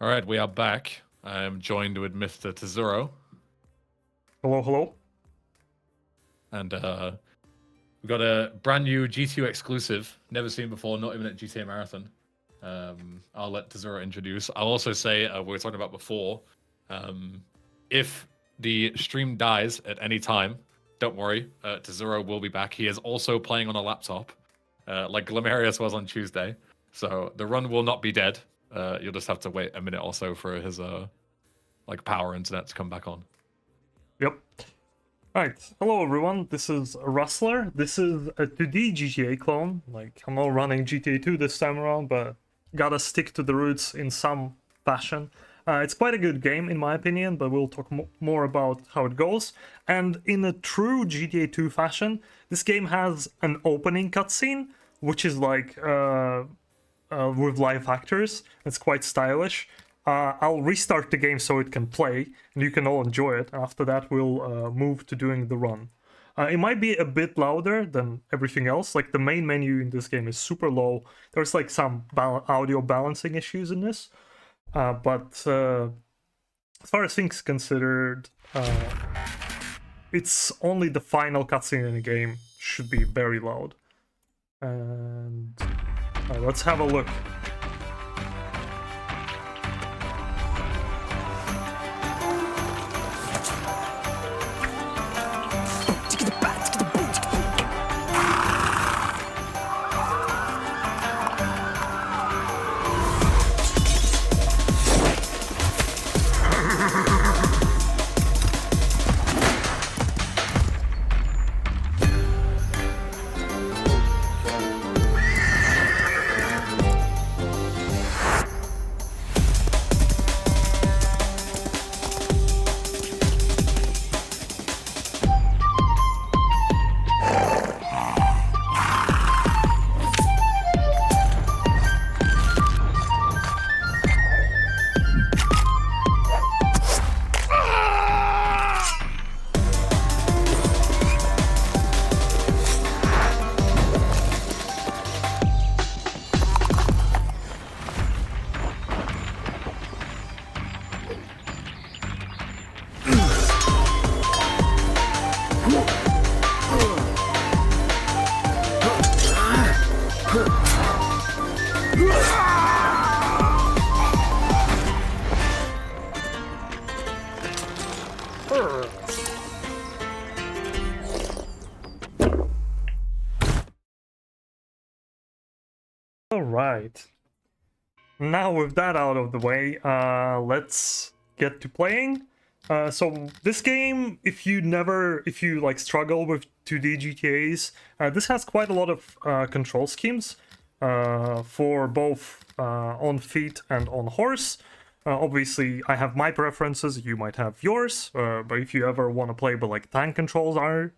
All right, we are back. I'm joined with Mr. Tezuro. Hello, hello. And we've got a brand new GTU exclusive, never seen before, not even at GTA Marathon. I'll let Tezuro introduce. I'll also say, we were talking about before, if the stream dies at any time, don't worry, Tezuro will be back. He is also playing on a laptop, like Glimerius was on Tuesday. So the run will not be dead. You'll just have to wait a minute or so for his like power internet to come back on. Yep. Alright, hello everyone, this is Rustler. This is a 2D GTA clone. Like, I'm not running GTA 2 this time around, but gotta stick to the roots in some fashion. It's quite a good game in my opinion, but we'll talk more about how it goes. And in a true GTA 2 fashion, this game has an opening cutscene, which is like with live actors. It's quite stylish. I'll restart the game so it can play, and you can all enjoy it. After that, we'll move to doing the run. It might be a bit louder than everything else. Like, the main menu in this game is super low. There's like some audio balancing issues in this. But as far as things considered, it's only the final cutscene in the game should be very loud. And let's have a look. Alright. Now with that out of the way, let's get to playing. So this game, if you like struggle with 2D GTAs, this has quite a lot of control schemes for both on feet and on horse. Obviously, I have my preferences, you might have yours, but if you ever want to play but like tank controls are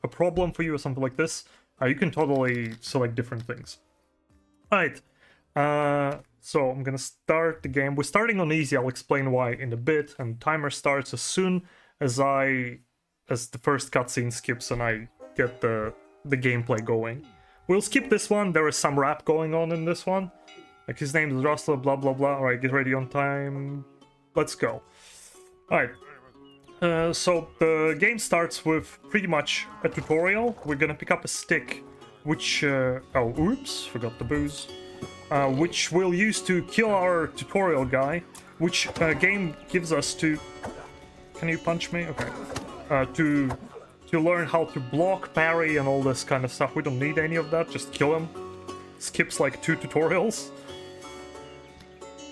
a problem for you or something like this, you can totally select different things. Alright, so I'm gonna start the game. We're starting on easy, I'll explain why in a bit, and timer starts as soon as the first cutscene skips and I get the gameplay going. We'll skip this one, there is some rap going on in this one. Like, his name is Rustler, blah blah blah. Alright, get ready on time. Let's go. Alright. So the game starts with pretty much a tutorial. We're gonna pick up a stick, which, oh, oops, forgot the booze. Which we'll use to kill our tutorial guy, which game gives us to... Can you punch me? Okay. To learn how to block, parry, and all this kind of stuff. We don't need any of that, just kill him. Skips like 2 tutorials.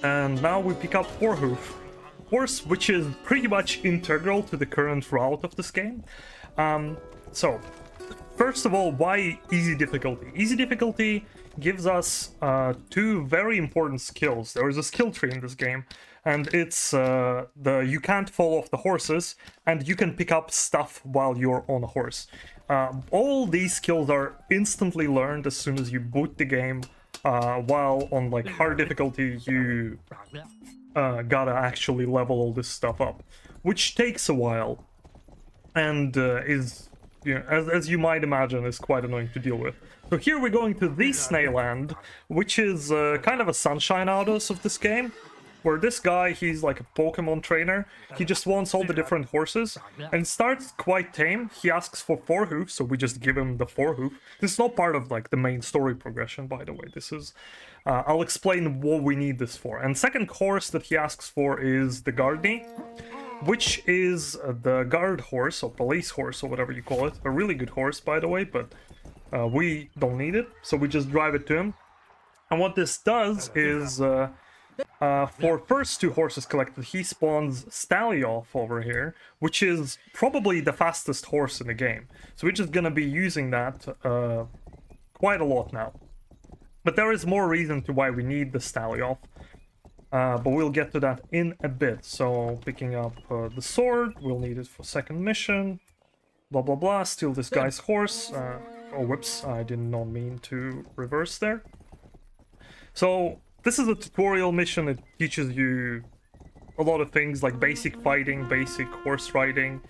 And now we pick up Horse, which is pretty much integral to the current route of this game. So, first of all, why easy difficulty? Easy difficulty gives us 2 very important skills. There is a skill tree in this game, and it's you can't fall off the horses, and you can pick up stuff while you're on a horse. All these skills are instantly learned as soon as you boot the game, while on like hard difficulty you gotta actually level all this stuff up, which takes a while, and is, you know, as you might imagine, is quite annoying to deal with. So here we're going to the Snail Land, which is kind of a Sunshine Autos of this game, where this guy, he's like a Pokemon trainer. He just wants all the different horses, and it starts quite tame. He asks for 4 hoof, so we just give him the 4 hoof. This is not part of like the main story progression, by the way. This is I'll explain what we need this for. And second horse that he asks for is the Gardney, which is the guard horse or police horse or whatever you call it. A really good horse, by the way, but we don't need it, so we just drive it to him. And what this does is, for first 2 horses collected, he spawns Stallioff over here, which is probably the fastest horse in the game. So we're just gonna be using that quite a lot now. But there is more reason to why we need the Stallioff. But we'll get to that in a bit. So picking up the sword, we'll need it for second mission. Blah blah blah, steal this guy's horse. Oh whoops, I did not mean to reverse there. So this is a tutorial mission. It teaches you a lot of things like basic fighting, basic horse riding.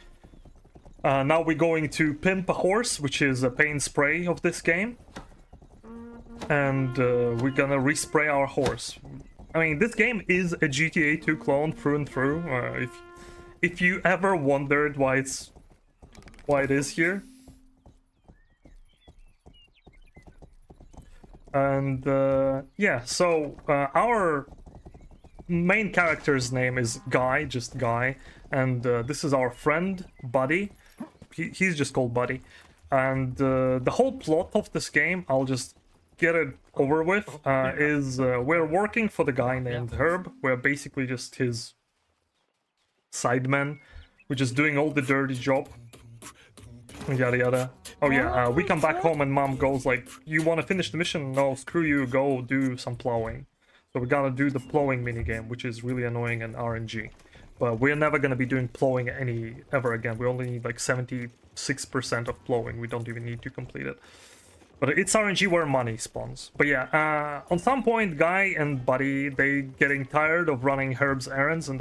Now we're going to pimp a horse, which is a paint spray of this game. And we're gonna respray our horse. I mean, this game is a GTA 2 clone through and through. If you ever wondered why it is here. And yeah, so our main character's name is Guy, just Guy, and this is our friend Buddy. He's just called Buddy. And the whole plot of this game, I'll just get it over with, is we're working for the guy named Herb. We're basically just his sidemen. We're just doing all the dirty job. Yada yada. Oh yeah, we come back home and mom goes like, you want to finish the mission? No, screw you, go do some plowing. So we gotta do the plowing minigame, which is really annoying and RNG. But we're never gonna be doing plowing ever again. We only need like 76% of plowing. We don't even need to complete it. But it's RNG where money spawns. But yeah, on some point, Guy and Buddy, they getting tired of running Herb's errands, and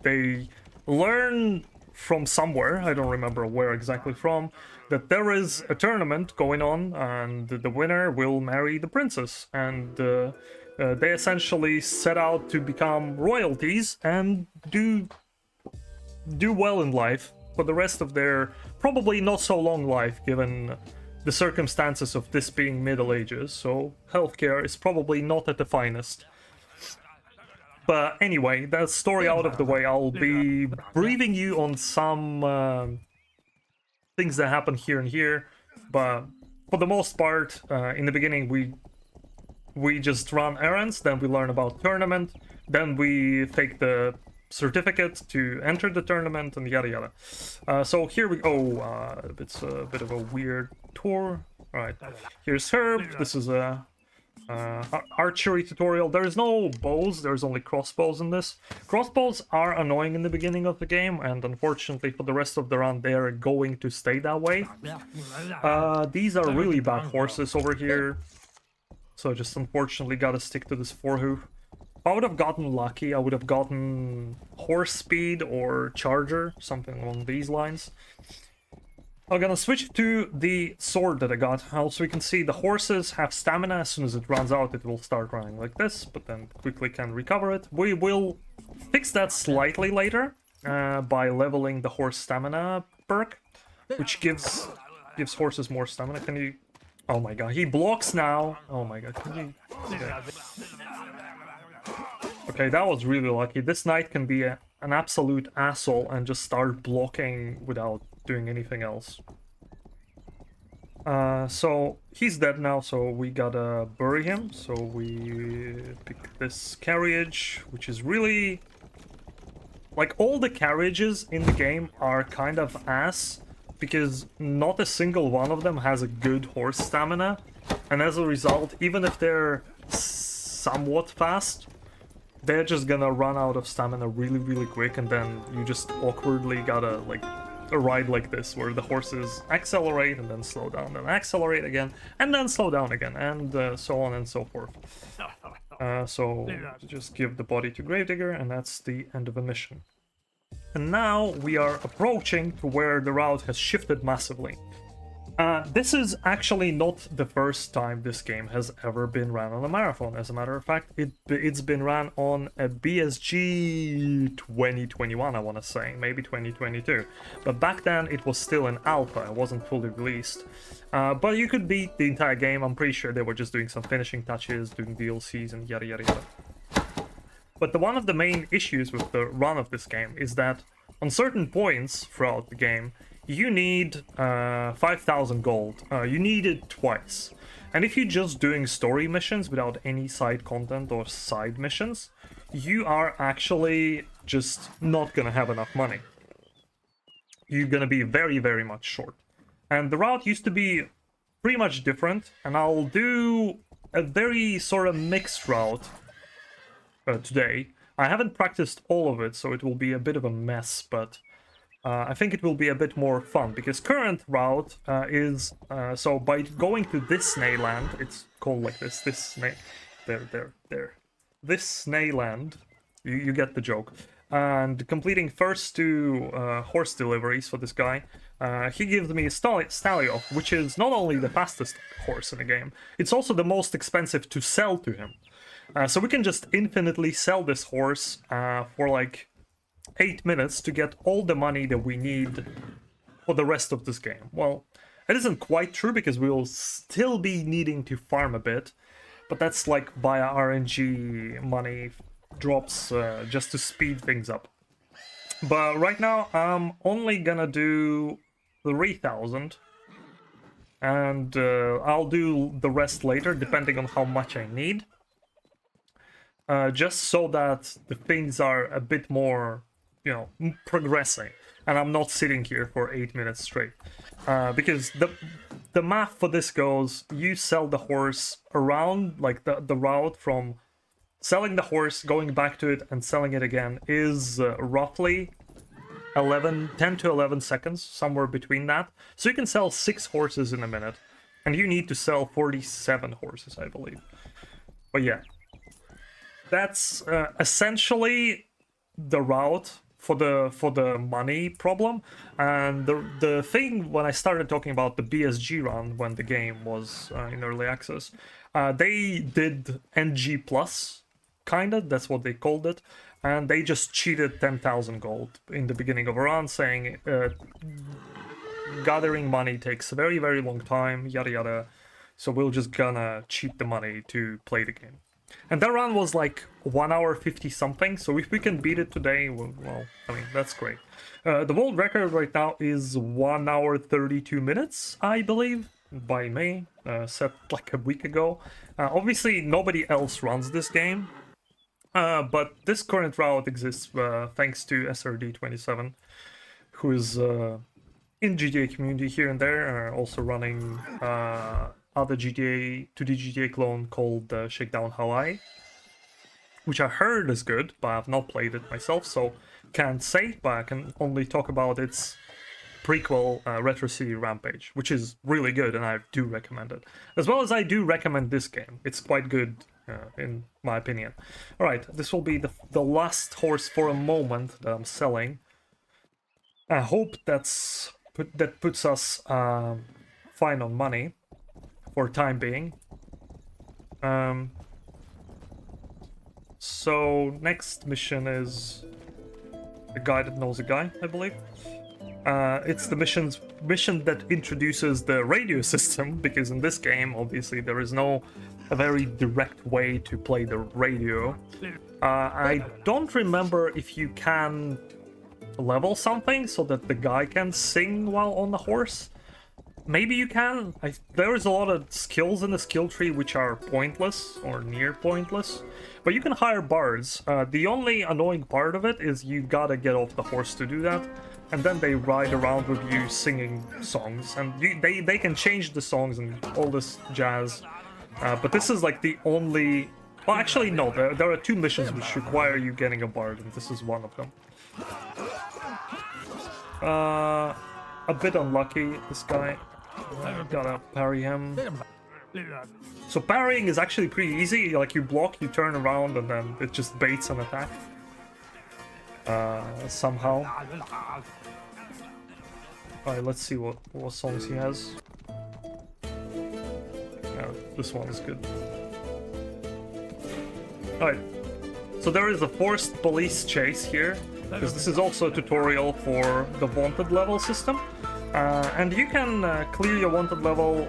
they learn from somewhere, I don't remember where exactly from, that there is a tournament going on, and the winner will marry the princess. And they essentially set out to become royalties and do well in life for the rest of their probably not so long life, given the circumstances of this being Middle Ages, so healthcare is probably not at the finest. But anyway, that story out of the way, I'll be briefing you on some things that happen here and here, but for the most part, in the beginning we just run errands, then we learn about tournament, then we take the certificate to enter the tournament, and yada yada. So here we go. It's a bit of a weird tour. All right, here's Herb. This is a archery tutorial. There's no bows, there's only crossbows in this. Crossbows are annoying in the beginning of the game, and unfortunately for the rest of the run they're going to stay that way. These are really bad horses over here, so just unfortunately gotta stick to this 4-hoof. If I would have gotten lucky, I would have gotten horse speed or charger, something along these lines. I'm gonna switch to the sword that I got. Also, we can see the horses have stamina. As soon as it runs out, it will start running like this, but then quickly can recover it. We will fix that slightly later by leveling the horse stamina perk, which gives horses more stamina. Can you... Oh my god, he blocks now. Oh my god, can you... Okay, that was really lucky. This knight can be an absolute asshole and just start blocking without doing anything else. So he's dead now, so we gotta bury him. So we pick this carriage, which is really... Like, all the carriages in the game are kind of ass, because not a single one of them has a good horse stamina. And as a result, even if they're somewhat fast, they're just gonna run out of stamina really quick, and then you just awkwardly gotta, like, a ride like this, where the horses accelerate and then slow down, then accelerate again, and then slow down again, and so on and so forth. So just give the body to Gravedigger, and that's the end of the mission. And now we are approaching to where the route has shifted massively. This is actually not the first time this game has ever been run on a marathon. As a matter of fact, it's been run on a BSG 2021, I want to say, maybe 2022. But back then it was still in alpha, it wasn't fully released. But you could beat the entire game. I'm pretty sure they were just doing some finishing touches, doing DLCs and yada yada yada. But one of the main issues with the run of this game is that on certain points throughout the game, you need 5,000 gold. You need it twice. And if you're just doing story missions without any side content or side missions, you are actually just not gonna have enough money. You're gonna be very, very much short. And the route used to be pretty much different, and I'll do a very sort of mixed route today. I haven't practiced all of it, so it will be a bit of a mess, but I think it will be a bit more fun, because current route is so by going to this snail land, it's called like this snail, there, this snail land, you get the joke, and completing first 2 horse deliveries for this guy, he gives me a Stallion, which is not only the fastest horse in the game, it's also the most expensive to sell to him. So we can just infinitely sell this horse for like 8 minutes to get all the money that we need for the rest of this game. Well, it isn't quite true, because we will still be needing to farm a bit, but that's like via RNG money drops just to speed things up. But right now I'm only gonna do 3,000, and I'll do the rest later depending on how much I need. Just so that the things are a bit more, you know, progressing, and I'm not sitting here for 8 minutes straight. Because the math for this goes, you sell the horse around, like the route from selling the horse, going back to it, and selling it again is roughly 10 to 11 seconds, somewhere between that. So you can sell 6 horses in a minute, and you need to sell 47 horses, I believe. But yeah. That's essentially the route for the money problem. And the thing, when I started talking about the BSG run when the game was in early access, they did NG plus, kinda, that's what they called it, and they just cheated 10,000 gold in the beginning of a run, saying gathering money takes a very, very long time, yada yada, so we're just gonna cheat the money to play the game. And that run was like 1 hour 50 something, so if we can beat it today, well, I mean, that's great. The world record right now is 1 hour 32 minutes, I believe, by me, set like a week ago. Obviously, nobody else runs this game, but this current route exists thanks to SRD27, who is in GTA community here and there, also running other GTA, 2D GTA clone called Shakedown Hawaii, which I heard is good, but I've not played it myself, so can't say, but I can only talk about its prequel, Retro City Rampage, which is really good, and I do recommend it. As well as I do recommend this game. It's quite good, in my opinion. Alright, this will be the last horse for a moment that I'm selling. I hope that puts us fine on money for time being. So next mission is a guy that knows a guy, I believe. It's the mission that introduces the radio system, because in this game, obviously, there is no a very direct way to play the radio. I don't remember if you can level something so that the guy can sing while on the horse. Maybe you can. There is a lot of skills in the skill tree which are pointless or near pointless, but you can hire bards. The only annoying part of it is you gotta get off the horse to do that, and then they ride around with you singing songs, and they can change the songs and all this jazz. But this is like the only... Well, actually, no. There are 2 missions which require you getting a bard, and this is one of them. A bit unlucky, this guy. Gotta parry him. So parrying is actually pretty easy. Like, you block, you turn around, and then it just baits an attack. Alright, let's see what songs he has. Yeah, this one is good. Alright, so there is a forced police chase here, because this is also a tutorial for the wanted level system. And you can clear your wanted level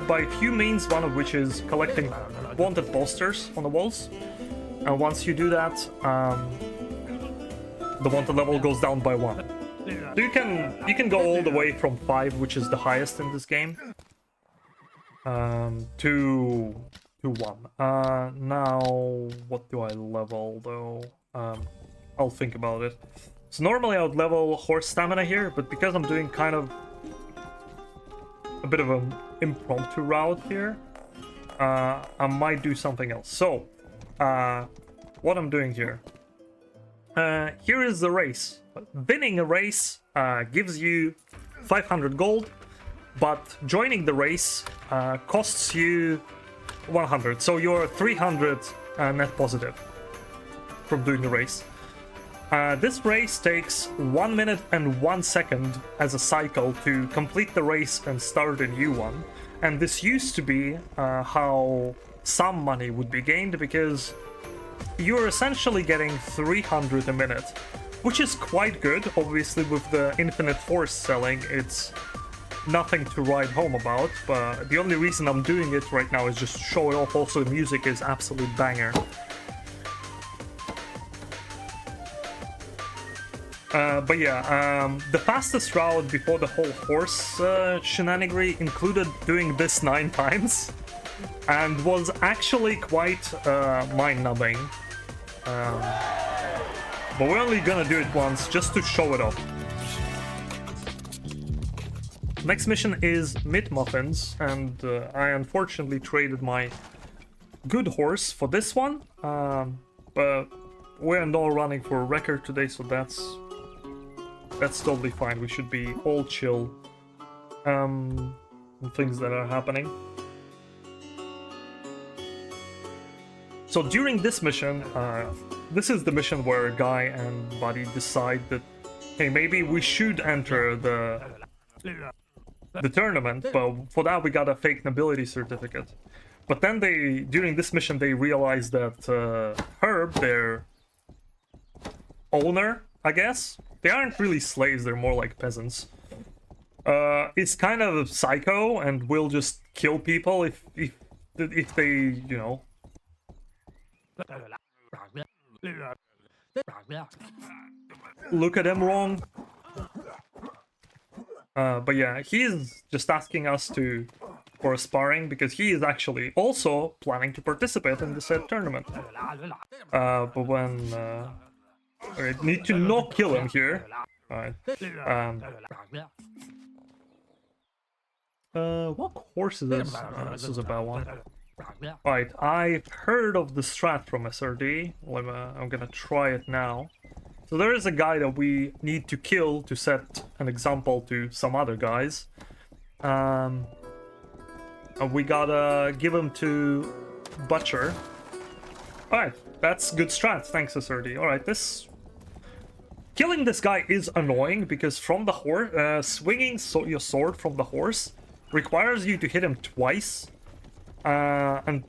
by a few means, one of which is collecting wanted posters on the walls. And once you do that, the wanted level goes down by 1. So you can go all the way from 5, which is the highest in this game, to 1. Now, what do I level though? I'll think about it. So normally I would level horse stamina here, but because I'm doing kind of a bit of an impromptu route here, I might do something else. So, what I'm doing here. Here is the race. Winning a race gives you 500 gold, but joining the race costs you 100. So you're 300 net positive from doing the race. This race takes 1 minute and 1 second as a cycle to complete the race and start a new one. And this used to be how some money would be gained, because you're essentially getting 300 a minute, which is quite good. Obviously, with the infinite horse selling, it's nothing to write home about, but the only reason I'm doing it right now is just to show it off. Also, the music is absolute banger. But yeah, the fastest route before the whole horse shenanigery included doing this 9 times, and was actually quite mind-numbing. But we're only gonna do it once, just to show it off. Next mission is Mid Muffins, and I unfortunately traded my good horse for this one. But we're not running for a record today, so that's totally fine. We should be all chill on things that are happening. So during this mission, this is the mission where Guy and Buddy decide that, hey, maybe we should enter the tournament, but for that we got a fake nobility certificate. But then during this mission, they realize that Herb, their owner, I guess, they aren't really slaves, they're more like peasants, is kind of psycho and will just kill people if they, you know, look at them wrong. But yeah, he's just asking us for a sparring, because he is actually also planning to participate in the said tournament. But when alright, need to not kill him here. Alright. What horse is this? This is a bad one. Alright, I've heard of the strat from SRD. I'm gonna try it now. So there is a guy that we need to kill to set an example to some other guys. And we gotta give him to Butcher. Alright, that's good strat. Thanks, SRD. Alright, killing this guy is annoying, because from the horse, swinging your sword from the horse requires you to hit him twice. And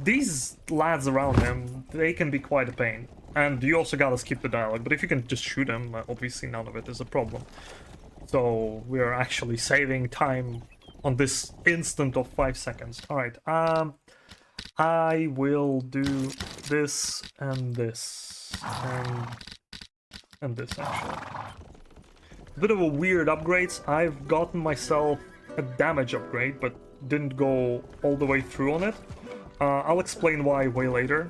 these lads around him, they can be quite a pain. And you also gotta skip the dialogue, but if you can just shoot him, obviously none of it is a problem. So we're actually saving time on this instant of 5 seconds. Alright, I will do this and this and this actually. A bit of a weird upgrades. I've gotten myself a damage upgrade, but didn't go all the way through on it. I'll explain why way later.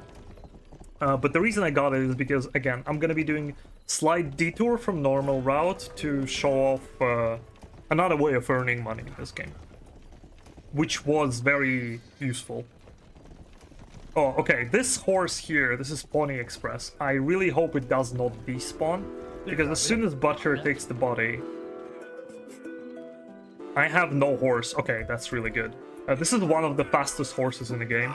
But the reason I got it is because, again, I'm gonna be doing slight detour from normal route to show off another way of earning money in this game, which was very useful. Oh, okay, this horse here, this is Pony Express. I really hope it does not despawn, because as soon as Butcher takes the body, I have no horse. Okay, that's really good. This is one of the fastest horses in the game.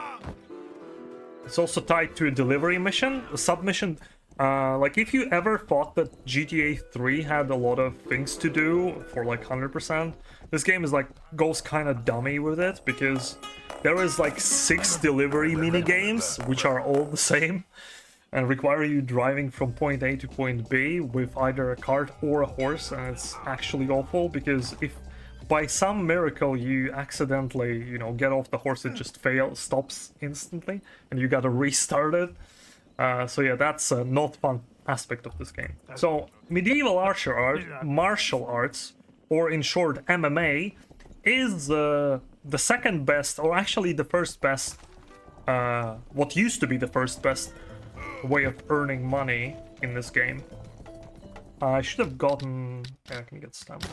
It's also tied to a delivery mission, a submission. Like, if you ever thought that GTA 3 had a lot of things to do for like 100%, this game is like goes kind of dummy with it, because there is like 6 delivery mini games which are all the same and require you driving from point A to point B with either a cart or a horse, and it's actually awful, because if by some miracle you accidentally, you know, get off the horse, it just stops instantly, and you gotta restart it. So yeah, that's a not fun aspect of this game. So medieval martial arts, or in short MMA, is the second best, or actually the first best, what used to be the first best way of earning money in this game. I should have gotten... Yeah, I can get stamina.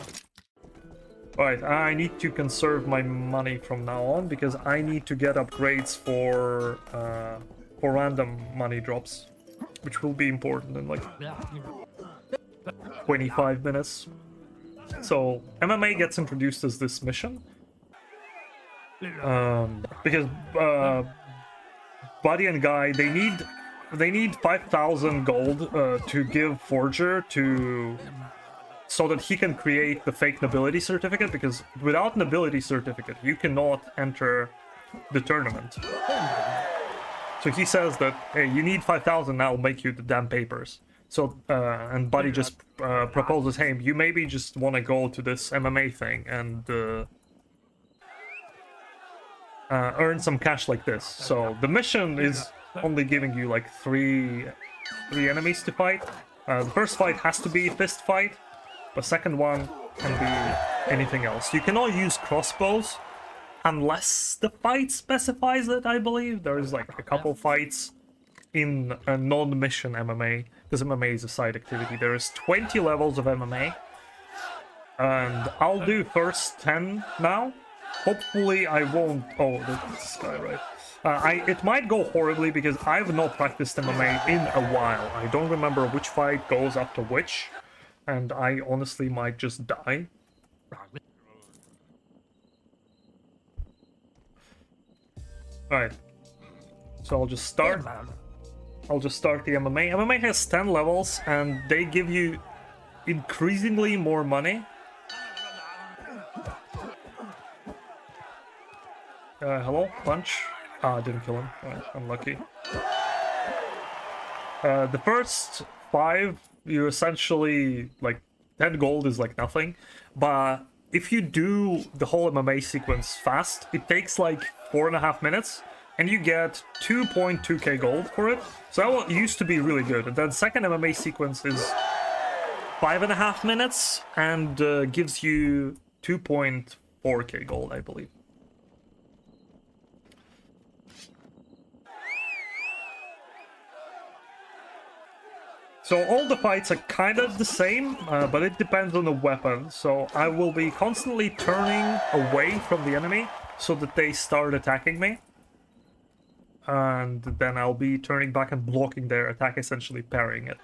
Alright, I need to conserve my money from now on, because I need to get upgrades for random money drops, which will be important in like 25 minutes. So MMA gets introduced as this mission, because Buddy and Guy, they need 5,000 gold to give Forger so that he can create the fake nobility certificate, because without nobility certificate you cannot enter the tournament. So he says that, hey, you need 5,000, I'll make you the damn papers. So, and Buddy just proposes, hey, you maybe just want to go to this MMA thing and earn some cash like this. So the mission is only giving you like three enemies to fight. The first fight has to be a fist fight. The second one can be anything else. You cannot use crossbows unless the fight specifies it, I believe. There is like a couple fights in a non-mission MMA, because MMA is a side activity. There is 20 levels of MMA, and I'll do first 10 now. Hopefully I won't... Oh, this guy, right? It might go horribly, because I've not practiced MMA in a while. I don't remember which fight goes after which, and I honestly might just die. Alright, so I'll just start the MMA. MMA has 10 levels, and they give you increasingly more money. Hello? Punch? Ah, I didn't kill him. Alright, unlucky. The first 5, you essentially, like, 10 gold is like nothing, but if you do the whole MMA sequence fast, it takes like 4.5 minutes, and you get 2.2k gold for it. So that used to be really good. And then second MMA sequence is 5.5 minutes, and gives you 2.4k gold, I believe. So all the fights are kind of the same, but it depends on the weapon. So I will be constantly turning away from the enemy so that they start attacking me. And then I'll be turning back and blocking their attack, essentially parrying it.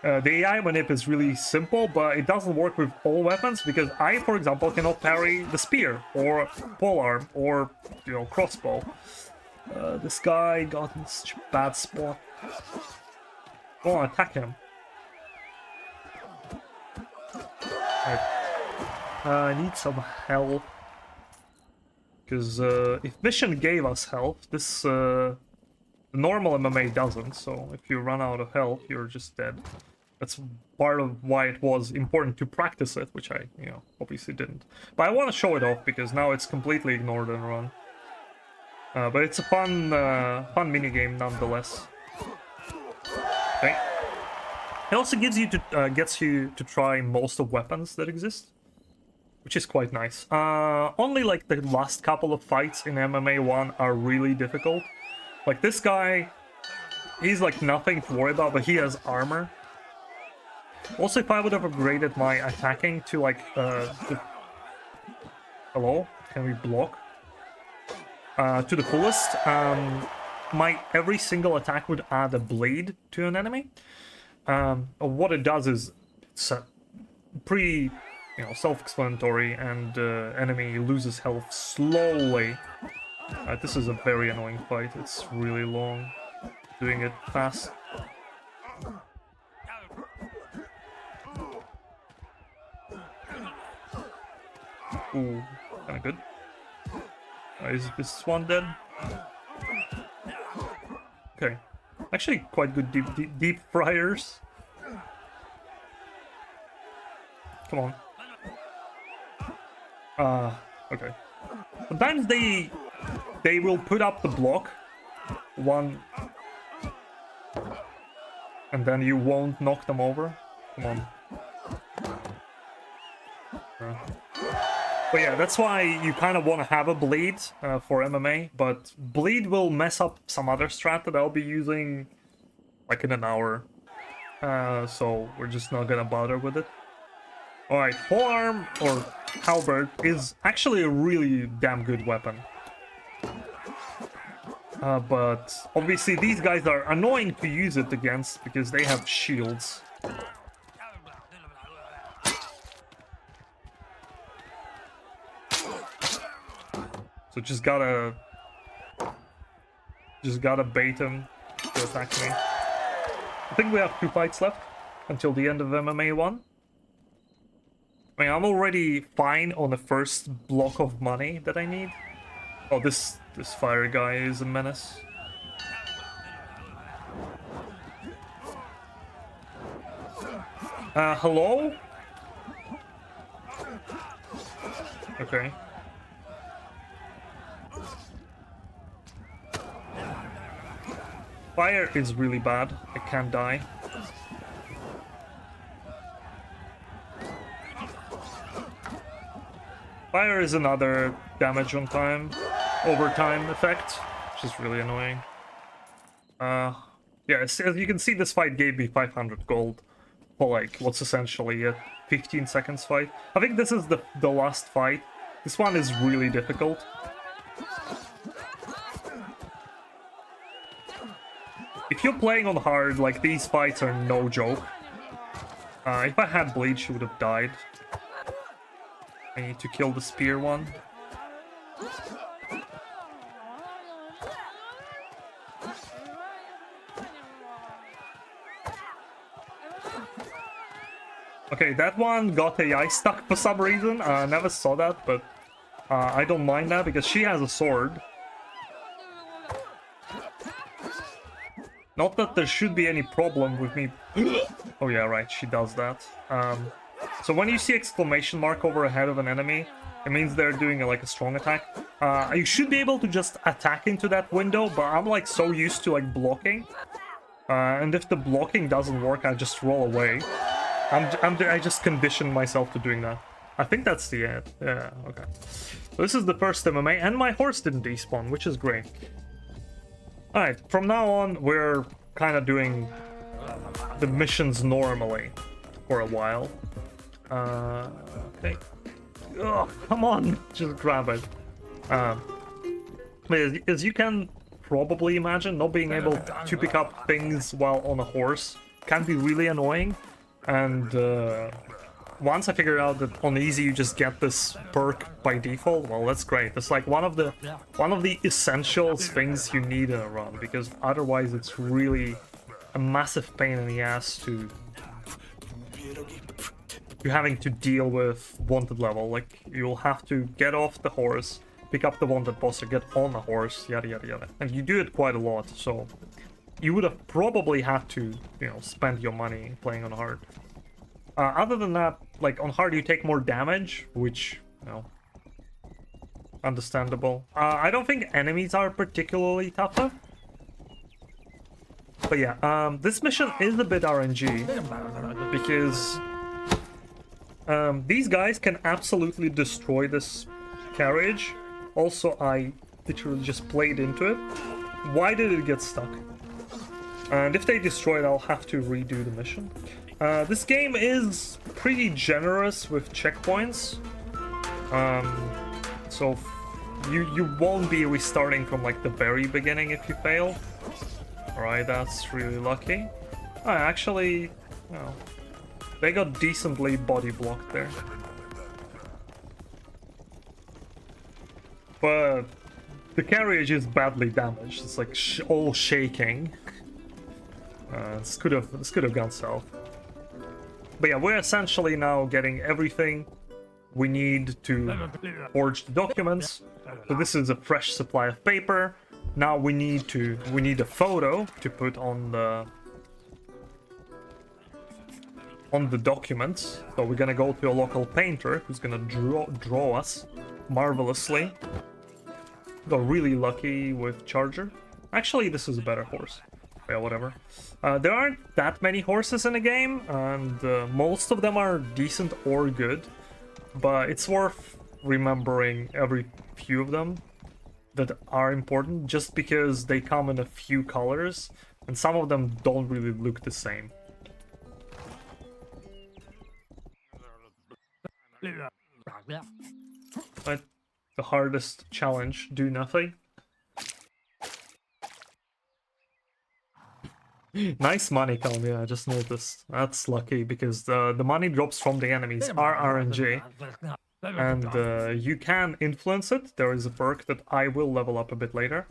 The AI manip is really simple, but it doesn't work with all weapons, because I, for example, cannot parry the spear, or polearm, or, you know, crossbow. This guy got in such a bad spot. Go on, attack him. Right. I need some health. Because if mission gave us health, this normal MMA doesn't. So if you run out of health, you're just dead. That's part of why it was important to practice it, which I, you know, obviously didn't. But I want to show it off, because now it's completely ignored and run. But it's a fun minigame nonetheless. Okay. It also gets you to try most of weapons that exist, which is quite nice. Only like the last couple of fights in MMA 1 are really difficult. Like this guy, he's like nothing to worry about, but he has armor. Also, if I would have upgraded my attacking to like hello, can we block? To the fullest, my every single attack would add a bleed to an enemy. What it does is it's pretty, you know, self-explanatory, and enemy loses health slowly. This is a very annoying fight. It's really long. Doing it fast. Ooh, kinda good. Is this one dead? Okay. Actually, quite good deep fryers. Come on. Okay. Sometimes they will put up the block one, and then you won't knock them over. Come on. But yeah, that's why you kind of want to have a bleed for MMA, but bleed will mess up some other strat that I'll be using like in an hour. So we're just not gonna bother with it. Alright, forearm or halberd is actually a really damn good weapon. But obviously these guys are annoying to use it against because they have shields. So just gotta bait him to attack me. I think we have 2 fights left until the end of MMA 1. I mean, I'm already fine on the first block of money that I need. Oh, this fire guy is a menace. Hello? Okay. Fire is really bad. I can't die. Fire is another damage on time, overtime effect, which is really annoying. Yeah, as you can see, this fight gave me 500 gold for like what's essentially a 15 seconds fight. I think this is the last fight. This one is really difficult. If you're playing on hard, like, these fights are no joke. If I had bleed, she would have died. I need to kill the spear one. Okay, that one got AI stuck for some reason. I never saw that, but I don't mind that because she has a sword. Not that there should be any problem with me. Oh yeah, right, she does that. So when you see exclamation mark over a head of an enemy, it means they're doing like a strong attack. You should be able to just attack into that window, but I'm like so used to like blocking. And if the blocking doesn't work, I just roll away. I just conditioned myself to doing that. I think that's the end. Yeah, okay. So this is the first MMA, and my horse didn't despawn, which is great. Alright, from now on, we're kind of doing the missions normally for a while. Okay. Ugh, come on! Just grab it. As you can probably imagine, not being able to pick up things while on a horse can be really annoying. And once I figured out that on easy you just get this perk by default, well, that's great. It's like one of the essential things you need in a run, because otherwise it's really a massive pain in the ass to you having to deal with wanted level. Like, you'll have to get off the horse, pick up the wanted boss, or get on the horse, yada yada yada. And you do it quite a lot, so you would have probably had to, you know, spend your money playing on hard. Other than that, like, on hard you take more damage, which, you know, understandable. I don't think enemies are particularly tougher. But yeah, this mission is a bit RNG, because these guys can absolutely destroy this carriage. Also, I literally just played into it. Why did it get stuck? And if they destroy it, I'll have to redo the mission. This game is pretty generous with checkpoints. So you won't be restarting from like the very beginning if you fail. Alright, that's really lucky. Actually, no. They got decently body blocked there. But the carriage is badly damaged. It's like all shaking. This could have gone south. But yeah, we're essentially now getting everything we need to forge the documents. So this is a fresh supply of paper. Now we need a photo to put on the documents. So we're gonna go to a local painter who's gonna draw us marvelously. Got really lucky with Charger. Actually, this is a better horse. Yeah, whatever. There aren't that many horses in the game, and most of them are decent or good. But it's worth remembering every few of them that are important, just because they come in a few colors, and some of them don't really look the same. But the hardest challenge, do nothing. Nice money come, yeah, I just noticed. That's lucky, because the money drops from the enemies are RNG. And you can influence it. There is a perk that I will level up a bit later,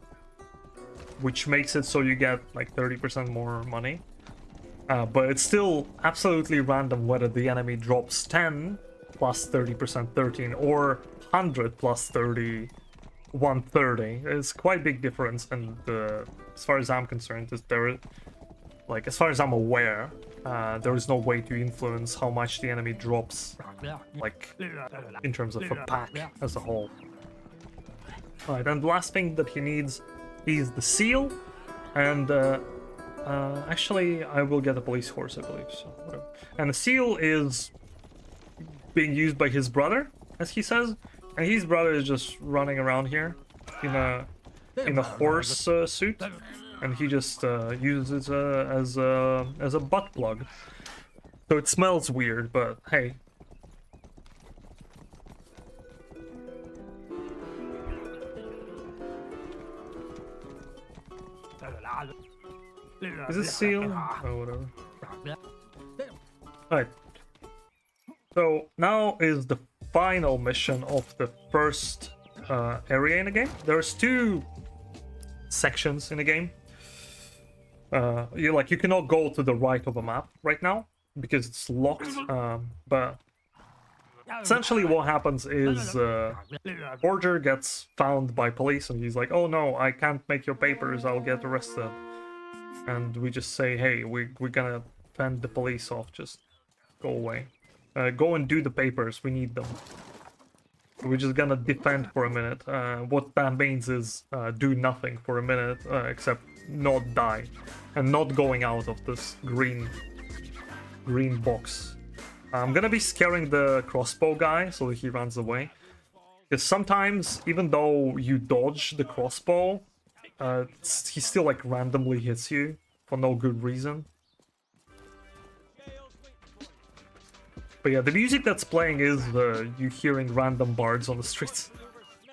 which makes it so you get like 30% more money. But it's still absolutely random whether the enemy drops 10 plus 30% 13 or 100 plus 30 130. It's quite a big difference, and as far as I'm concerned, as far as I'm aware, there is no way to influence how much the enemy drops, like, in terms of a pack as a whole. Alright, and the last thing that he needs is the seal, and actually, I will get a police horse, I believe, so whatever. And the seal is being used by his brother, as he says, and his brother is just running around here in a horse suit. And he just uses it as a butt plug. So it smells weird, but hey. Is this seal? Oh, whatever. Alright. So now is the final mission of the first area in the game. There's 2 sections in the game. You cannot go to the right of a map right now because it's locked. But essentially, what happens is Forger gets found by police, and he's like, "Oh no, I can't make your papers. I'll get arrested." And we just say, "Hey, we're gonna fend the police off. Just go away. Go and do the papers. We need them." We're just gonna defend for a minute. What that means is do nothing for a minute, except not die, and not going out of this green box. I'm gonna be scaring the crossbow guy so that he runs away. Because sometimes, even though you dodge the crossbow, he still like randomly hits you for no good reason. But yeah, the music that's playing is you hearing random bards on the streets.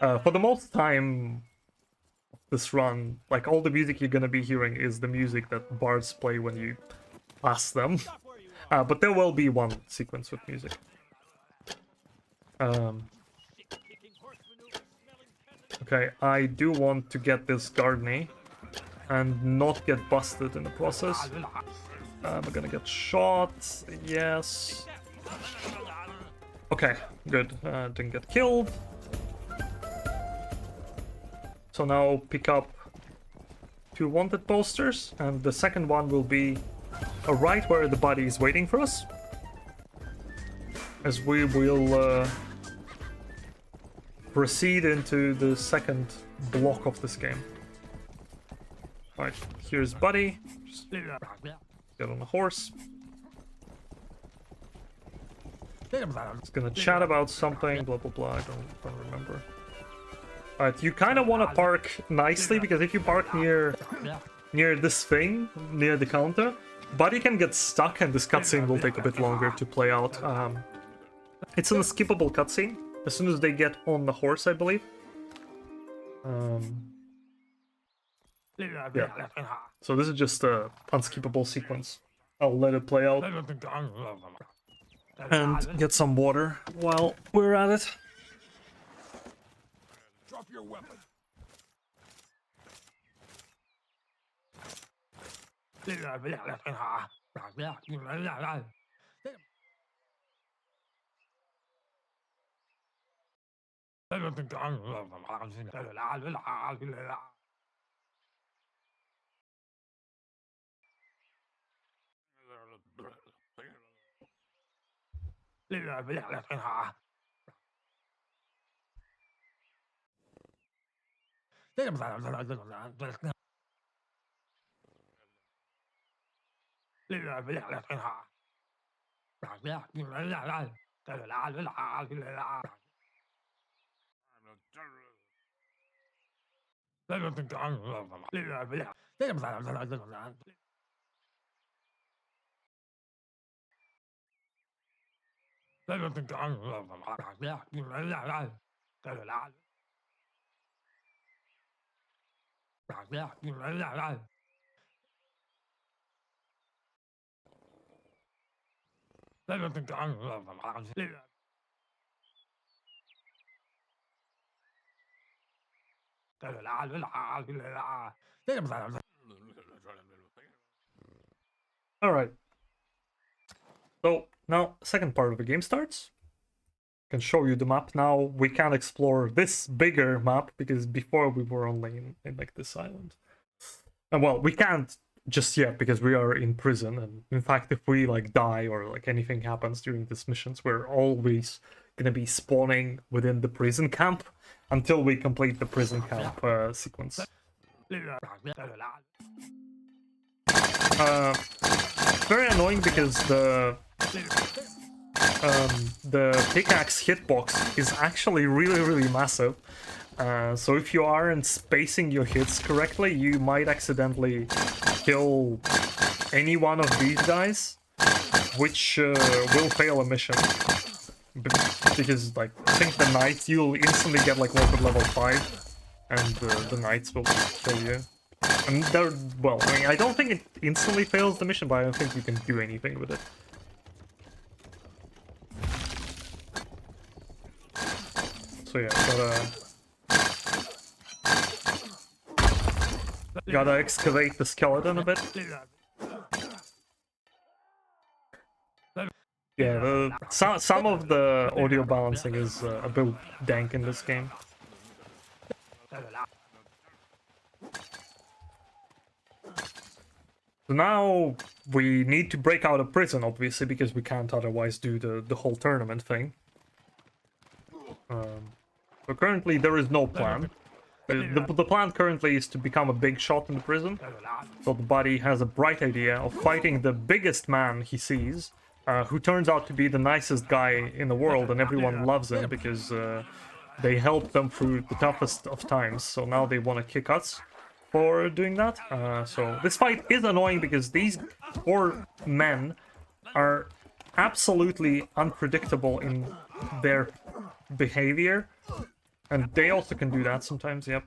For the most time this run, like, all the music you're gonna be hearing is the music that bards play when you pass them. But there will be one sequence with music. Okay, I do want to get this Gardney and not get busted in the process. We're gonna get shot, yes. Okay, good. Didn't get killed. So now pick up 2 wanted posters, and the second one will be right where the body is waiting for us. As we will proceed into the second block of this game. Alright, here's Buddy. Just get on the horse. It's gonna chat about something, blah blah blah, I don't remember. Alright, you kind of want to park nicely, because if you park near this thing, near the counter, Buddy can get stuck and this cutscene will take a bit longer to play out. It's an unskippable cutscene, as soon as they get on the horse, I believe. Yeah. So this is just a unskippable sequence. I'll let it play out. And get some water while we're at it. Drop your weapon. All right. So now second part of the game starts. I can show you the map now. We can explore this bigger map because before we were only in like this island. And well, we can't just yet because we are in prison. And in fact, if we like die or like anything happens during these missions, we're always gonna be spawning within the prison camp until we complete the prison camp sequence. Very annoying because the pickaxe hitbox is actually really massive. So if you aren't spacing your hits correctly, you might accidentally kill any one of these guys, which will fail a mission. Because like I think the knights, you'll instantly get like one to level 5, and the knights will kill you. And they're, well, I mean, I don't think it instantly fails the mission, but I don't think you can do anything with it. So yeah, gotta excavate the skeleton a bit. Yeah, some of the audio balancing is a bit dank in this game. So now we need to break out of prison, obviously, because we can't otherwise do the whole tournament thing. So currently there is no plan. The plan currently is to become a big shot in the prison. So the buddy has a bright idea of fighting the biggest man he sees, who turns out to be the nicest guy in the world, and everyone loves him because they helped them through the toughest of times. So now they want to kick us for doing that. So this fight is annoying because these 4 men are absolutely unpredictable in their behavior. And they also can do that sometimes, yep.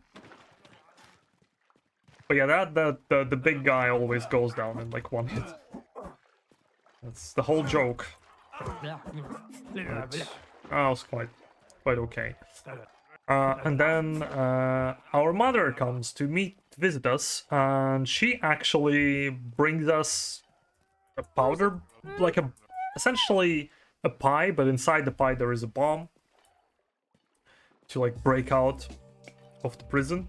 But yeah, the big guy always goes down in like 1 hit. That's the whole joke. But that was quite okay. And then our mother comes to visit us, and she actually brings us a powder, like essentially a pie, but inside the pie there is a bomb to like break out of the prison.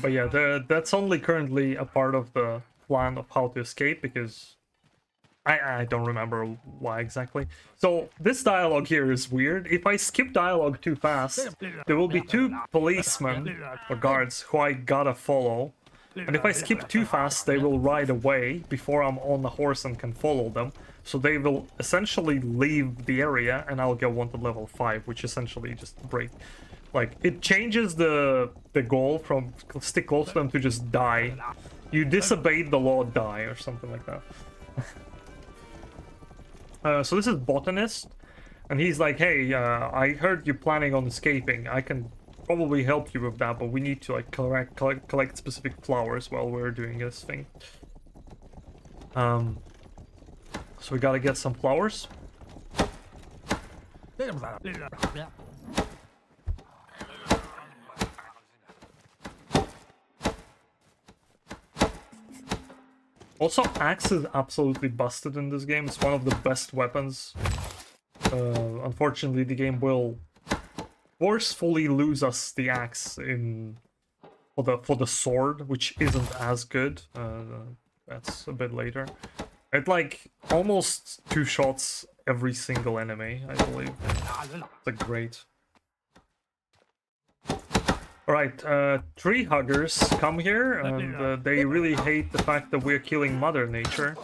But yeah, that's only currently a part of the plan of how to escape, because I don't remember why exactly. So this dialogue here is weird. If I skip dialogue too fast, there will be 2 policemen or guards who I gotta follow. And if I skip too fast, they will ride away before I'm on the horse and can follow them. So they will essentially leave the area, and I'll get 1 to level 5, which essentially just break. Like, it changes the goal from stick close to them to just die. You disobeyed the law, die, or something like that. So this is Botanist, and he's like, hey, I heard you're planning on escaping. I can probably help you with that, but we need to like collect specific flowers while we're doing this thing. So we gotta get some flowers. Also, axe is absolutely busted in this game. It's one of the best weapons. Unfortunately, the game will forcefully lose us the axe for the sword, which isn't as good. That's a bit later. It like almost 2 shots every single enemy, I believe. It's like great. Alright, tree huggers come here, and they really hate the fact that we're killing Mother Nature.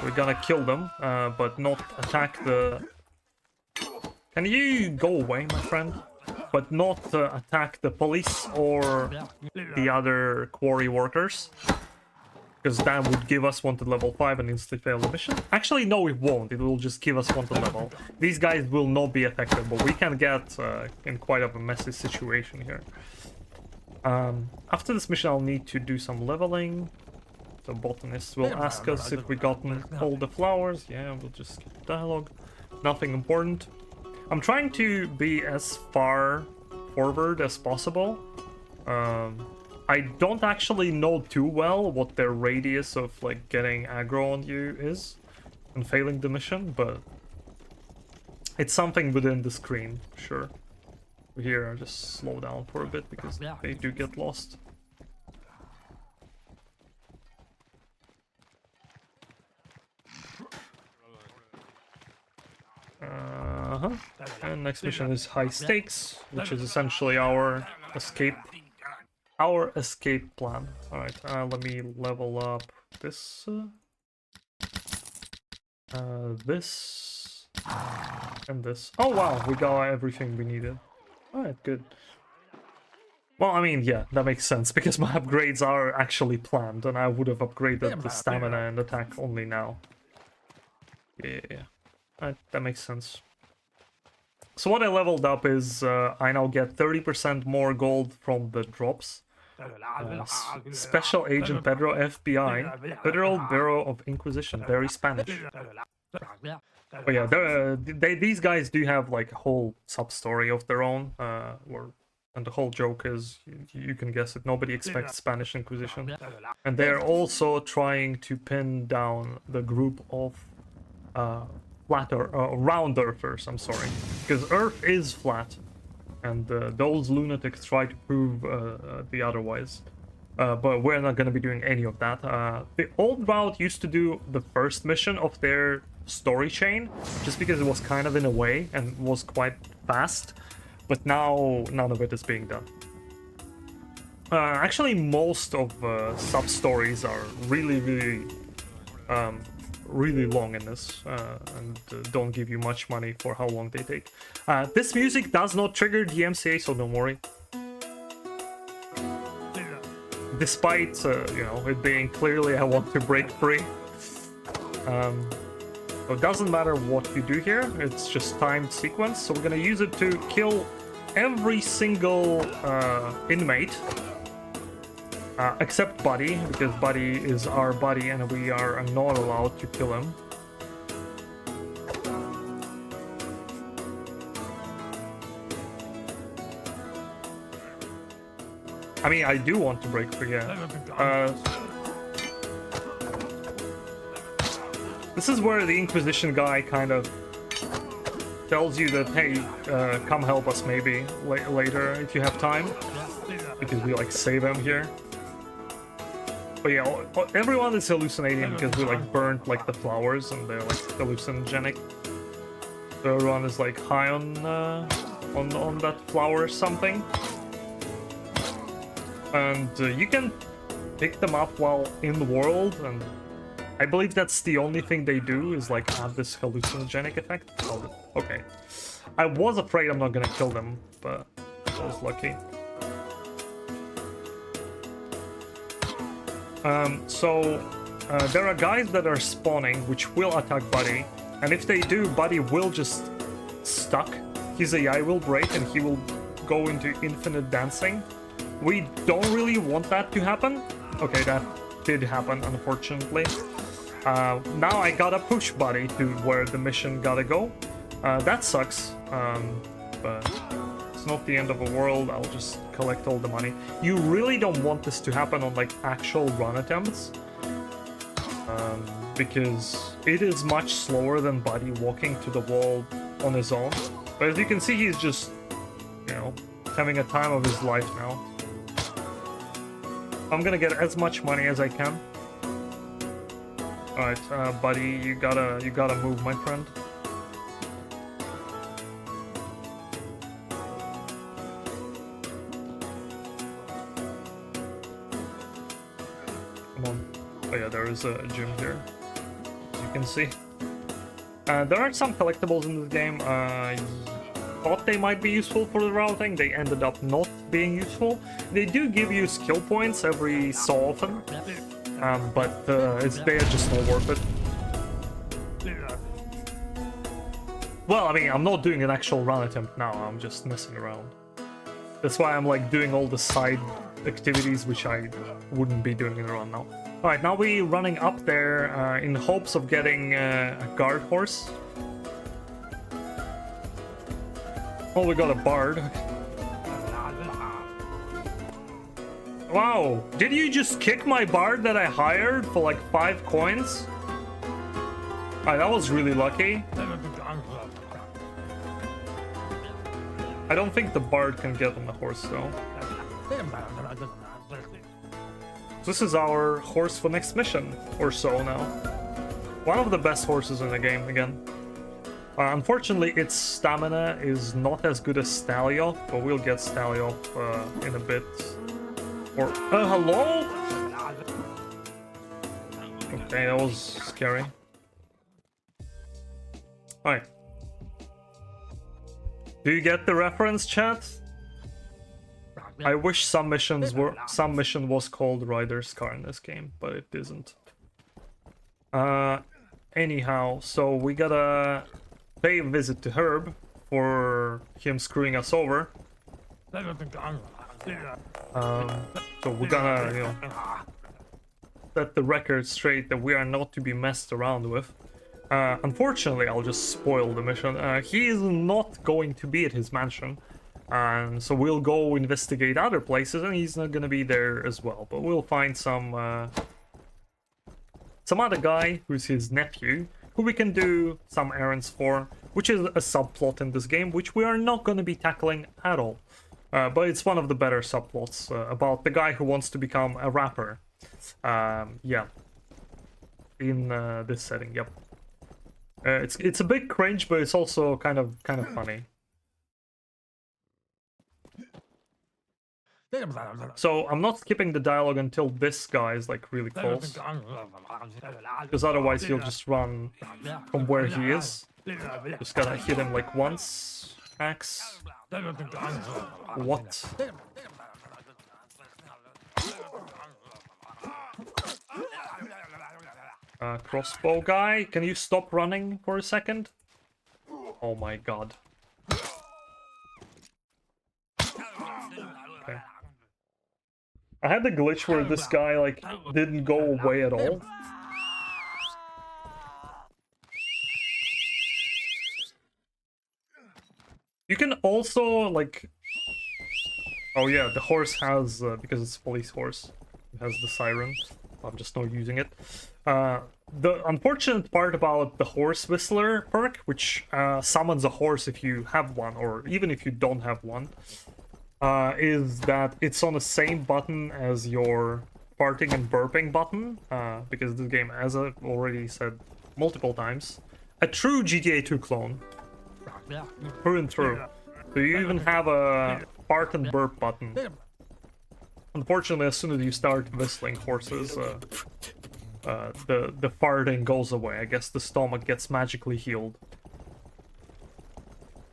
We're gonna kill them, but not attack the... Can you go away, my friend? But not attack the police or the other quarry workers. Because that would give us wanted level 5 and instantly fail the mission. Actually, no, it won't. It will just give us wanted level. These guys will not be affected, but we can get in quite of a messy situation here. After this mission, I'll need to do some leveling. The botanist will ask us if we gotten all the flowers. Yeah, we'll just skip dialogue. Nothing important. I'm trying to be as far forward as possible. I don't actually know too well what their radius of like getting aggro on you is and failing the mission, but it's something within the screen, sure. Here, I'll just slow down for a bit because they do get lost. And next mission is high stakes, which is essentially our escape plan. Alright, let me level up this. This. And this. Oh wow, we got everything we needed. Alright, good. Well, I mean, yeah, that makes sense, because my upgrades are actually planned, and I would have upgraded the stamina and attack only now. Yeah, that makes sense. So what I leveled up is, I now get 30% more gold from the drops. Special Agent Pedro, FBI, Federal Bureau of Inquisition, very Spanish. But yeah, these guys do have like a whole sub-story of their own, and the whole joke is, you can guess it, nobody expects Spanish Inquisition. And they're also trying to pin down the group of round earthers, I'm sorry. Because Earth is flat, and those lunatics try to prove the otherwise. But we're not going to be doing any of that. The old route used to do the first mission of their story chain, just because it was kind of in a way and was quite fast. But now none of it is being done. Actually, most of sub-stories are really long in this, and don't give you much money for how long they take. This music does not trigger the MCA, so don't worry. Despite, you know, it being clearly I want to break free. So it doesn't matter what you do here, it's just timed sequence. So we're gonna use it to kill every single inmate. Except Buddy, because Buddy is our buddy and we are not allowed to kill him. I mean, I do want to break free, yeah. This is where the Inquisition guy kind of tells you that, hey, come help us maybe later if you have time. Because we like save him here. But yeah, everyone is hallucinating because we like burnt like the flowers and they're like hallucinogenic. So everyone is like high on that flower or something. And you can pick them up while in the world, and I believe that's the only thing they do is like have this hallucinogenic effect. Oh, okay. I was afraid I'm not gonna kill them, but I was lucky. There are guys that are spawning which will attack Buddy, and if they do, Buddy will just stuck. His AI will break and he will go into infinite dancing. We don't really want that to happen. Okay, that did happen, unfortunately. Now I gotta push Buddy to where the mission gotta go. That sucks, but it's not the end of the world. I'll just collect all the money. You really don't want this to happen on like actual run attempts, because it is much slower than Buddy walking to the wall on his own. But as you can see, he's just, you know, having a time of his life now. I'm gonna get as much money as I can. Alright, Buddy, you gotta move, my friend. Come on. Oh yeah, there is a gym here, as you can see. There are some collectibles in this game. I thought they might be useful for the routing. They ended up not being useful. They do give you skill points every so often, but they're just not worth it. Well, I mean, I'm not doing an actual run attempt now. I'm just messing around. That's why I'm like doing all the side activities which I wouldn't be doing in a run now. Alright, now we're running up there in hopes of getting a guard horse. Oh, we got a bard. Wow, did you just kick my bard that I hired for like 5 coins? Alright, that was really lucky. I don't think the bard can get on the horse though. This is our horse for next mission, or so now. One of the best horses in the game, again. Unfortunately, its stamina is not as good as Stallion, but we'll get Stallion in a bit. Or, hello? Okay, that was scary. Alright. Do you get the reference, chat? I wish some mission was called Rider's Car in this game, but it isn't. Anyhow, so we gotta pay a visit to Herb for him screwing us over. So we're gonna, you know, set the record straight that we are not to be messed around with. Unfortunately, I'll just spoil the mission. He is not going to be at his mansion. And so we'll go investigate other places, and he's not gonna be there as well. But we'll find some other guy who's his nephew, who we can do some errands for, which is a subplot in this game, which we are not gonna be tackling at all. But it's one of the better subplots about the guy who wants to become a rapper. Yeah, in this setting. Yep. It's a bit cringe, but it's also kind of funny. So I'm not skipping the dialogue until this guy is like really close, because otherwise he'll just run from where he is. Just gotta hit him like once. Axe. What? Crossbow guy, can you stop running for a second? Oh my god. Okay. I had the glitch where this guy like didn't go away at all. You can also like, oh yeah, the horse has because it's a police horse, it has the siren. I'm just not using it. The unfortunate part about the horse whistler perk, which summons a horse if you have one, or even if you don't have one, is that it's on the same button as your farting and burping button, because this game, as I've already said multiple times, a true GTA 2 clone. Through and through. So you even have a fart and burp button. Unfortunately, as soon as you start whistling horses, the farting goes away. I guess the stomach gets magically healed.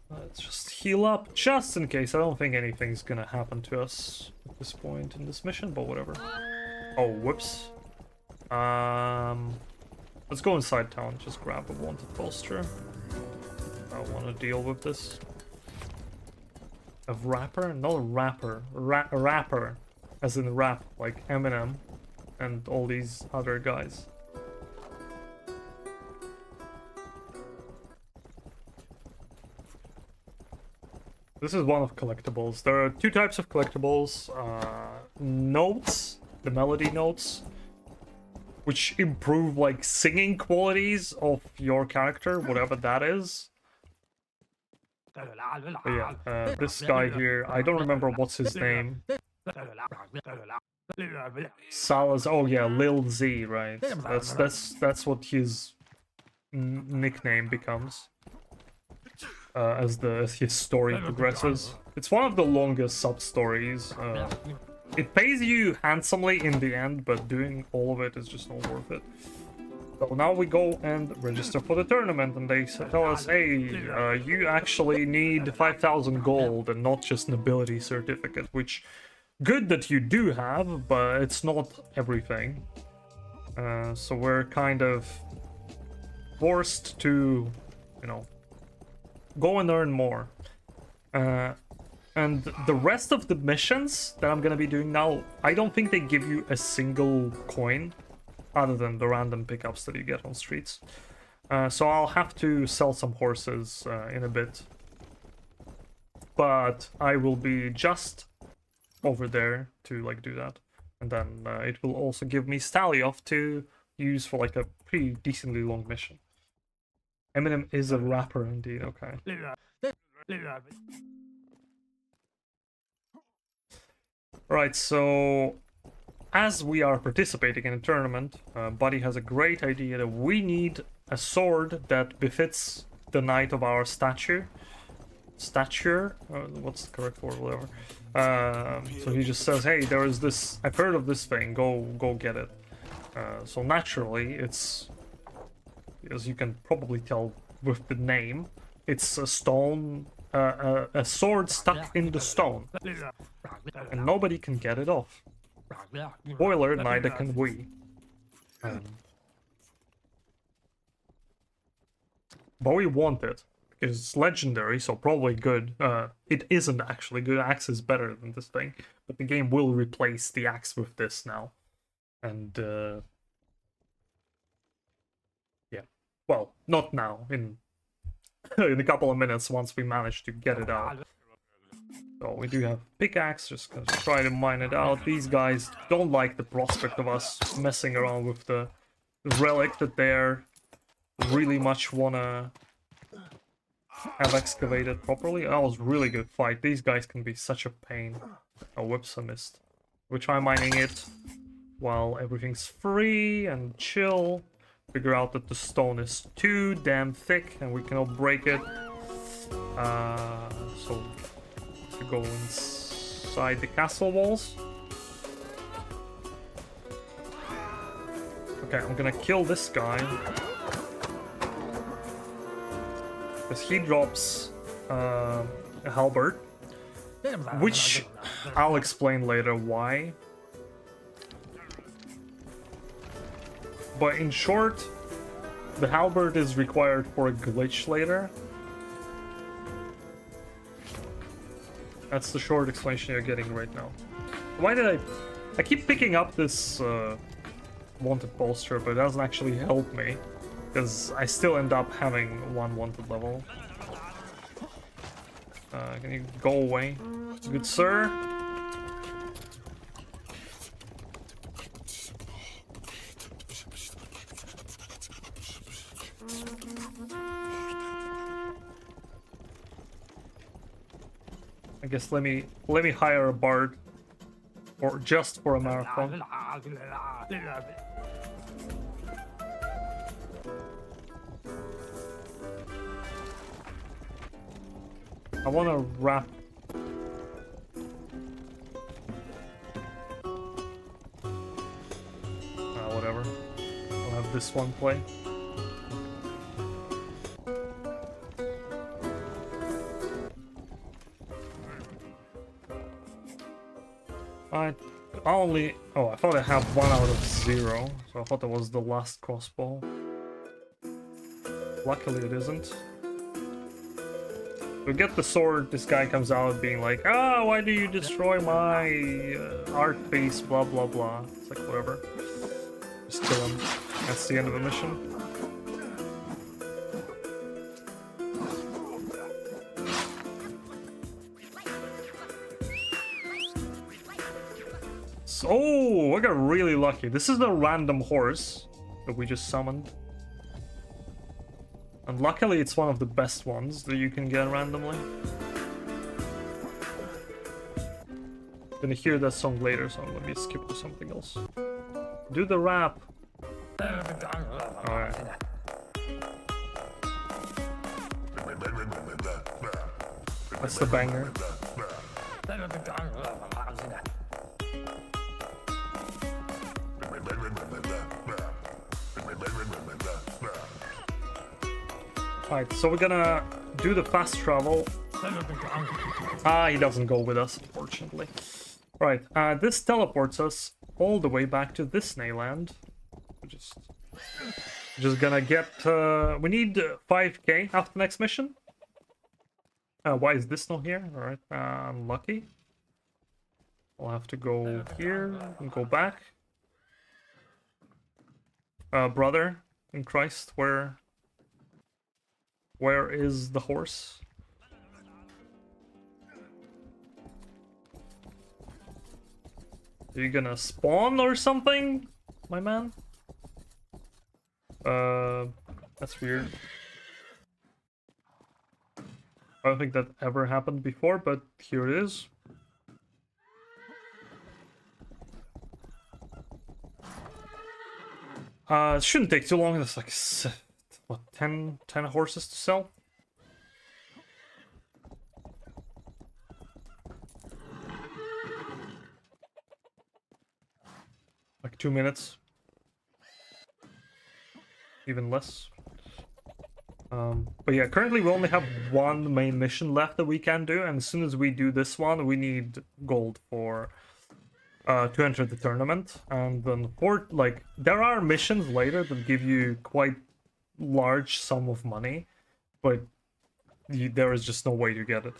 Let's just heal up, just in case. I don't think anything's gonna happen to us at this point in this mission, but whatever. Oh, whoops. Let's go inside town, just grab a wanted poster. I want to deal with this. A rapper? Not a rapper. A rapper. As in rap, like Eminem and all these other guys. this is one of collectibles. There are two types of collectibles. Notes, the melody notes, which improve like singing qualities of your character, whatever that is. But yeah, this guy here, I don't remember what's his name. Salas, oh yeah, Lil Z, right? That's what his nickname becomes as his story progresses. It's one of the longest sub stories. It pays you handsomely in the end, but doing all of it is just not worth it. So now we go and register for the tournament, and they tell us, hey, you actually need 5,000 gold and not just an ability certificate, which, good that you do have, but it's not everything. So we're kind of forced to, you know, go and earn more. And the rest of the missions that I'm gonna be doing now, I don't think they give you a single coin, other than the random pickups that you get on streets. So I'll have to sell some horses in a bit. But I will be just over there to like do that. And then it will also give me Stalioth to use for like a pretty decently long mission. Eminem is a rapper indeed, okay. Right, so as we are participating in a tournament, Buddy has a great idea that we need a sword that befits the knight of our stature. What's the correct word, whatever. So he just says, hey, there is this, I've heard of this thing, go get it. So naturally, it's, as you can probably tell with the name, it's a stone, a sword stuck in the stone. And nobody can get it off. Spoiler, neither can we. But we want it, because it's legendary, so probably good. It isn't actually good, axe is better than this thing, but the game will replace the axe with this now. And, yeah. Well, not now, in a couple of minutes once we manage to get it out. So we do have pickaxe, just gonna try to mine it out. These guys don't like the prospect of us messing around with the relic that they're really much wanna have excavated properly. That was a really good fight. These guys can be such a pain. Oh, whoops, I missed. We try mining it while everything's free and chill. Figure out that the stone is too damn thick and we cannot break it. So to go inside the castle walls. Okay, I'm gonna kill this guy. Because he drops a halberd. Which I'll explain later why. But in short, the halberd is required for a glitch later. That's the short explanation you're getting right now. Why did I keep picking up this wanted bolster, but it doesn't actually help me. Because I still end up having one wanted level. Can you go away? Good sir? I guess let me hire a bard, or just for a marathon. I want to wrap. Whatever. I'll have this one play. Oh, I thought I had 1 out of 0, so I thought that was the last crossbow. Luckily it isn't. We get the sword, this guy comes out being like, ah, why do you destroy my art piece, blah blah blah. It's like, whatever. Just kill him. That's the end of the mission. horse. Oh, I got really lucky. This is the random horse that we just summoned. And luckily it's one of the best ones that you can get randomly. I'm gonna hear that song later, so let me skip to something else. Do the rap. Alright. That's the banger. Alright, so we're gonna do the fast travel. Ah, he doesn't go with us, unfortunately. Right, this teleports us all the way back to Disneyland. Just gonna get, we need 5k after the next mission. Why is this not here? Alright, unlucky. I'll have to go here and go back. Brother in Christ, where is the horse? Are you gonna spawn or something, my man? That's weird. I don't think that ever happened before, but here it is. It shouldn't take too long. There's like, what, 10 horses to sell? Like 2 minutes. Even less. But yeah, currently we only have one main mission left that we can do, and as soon as we do this one, we need gold for to enter the tournament. And then for like, there are missions later that give you quite large sum of money, but there is just no way to get it.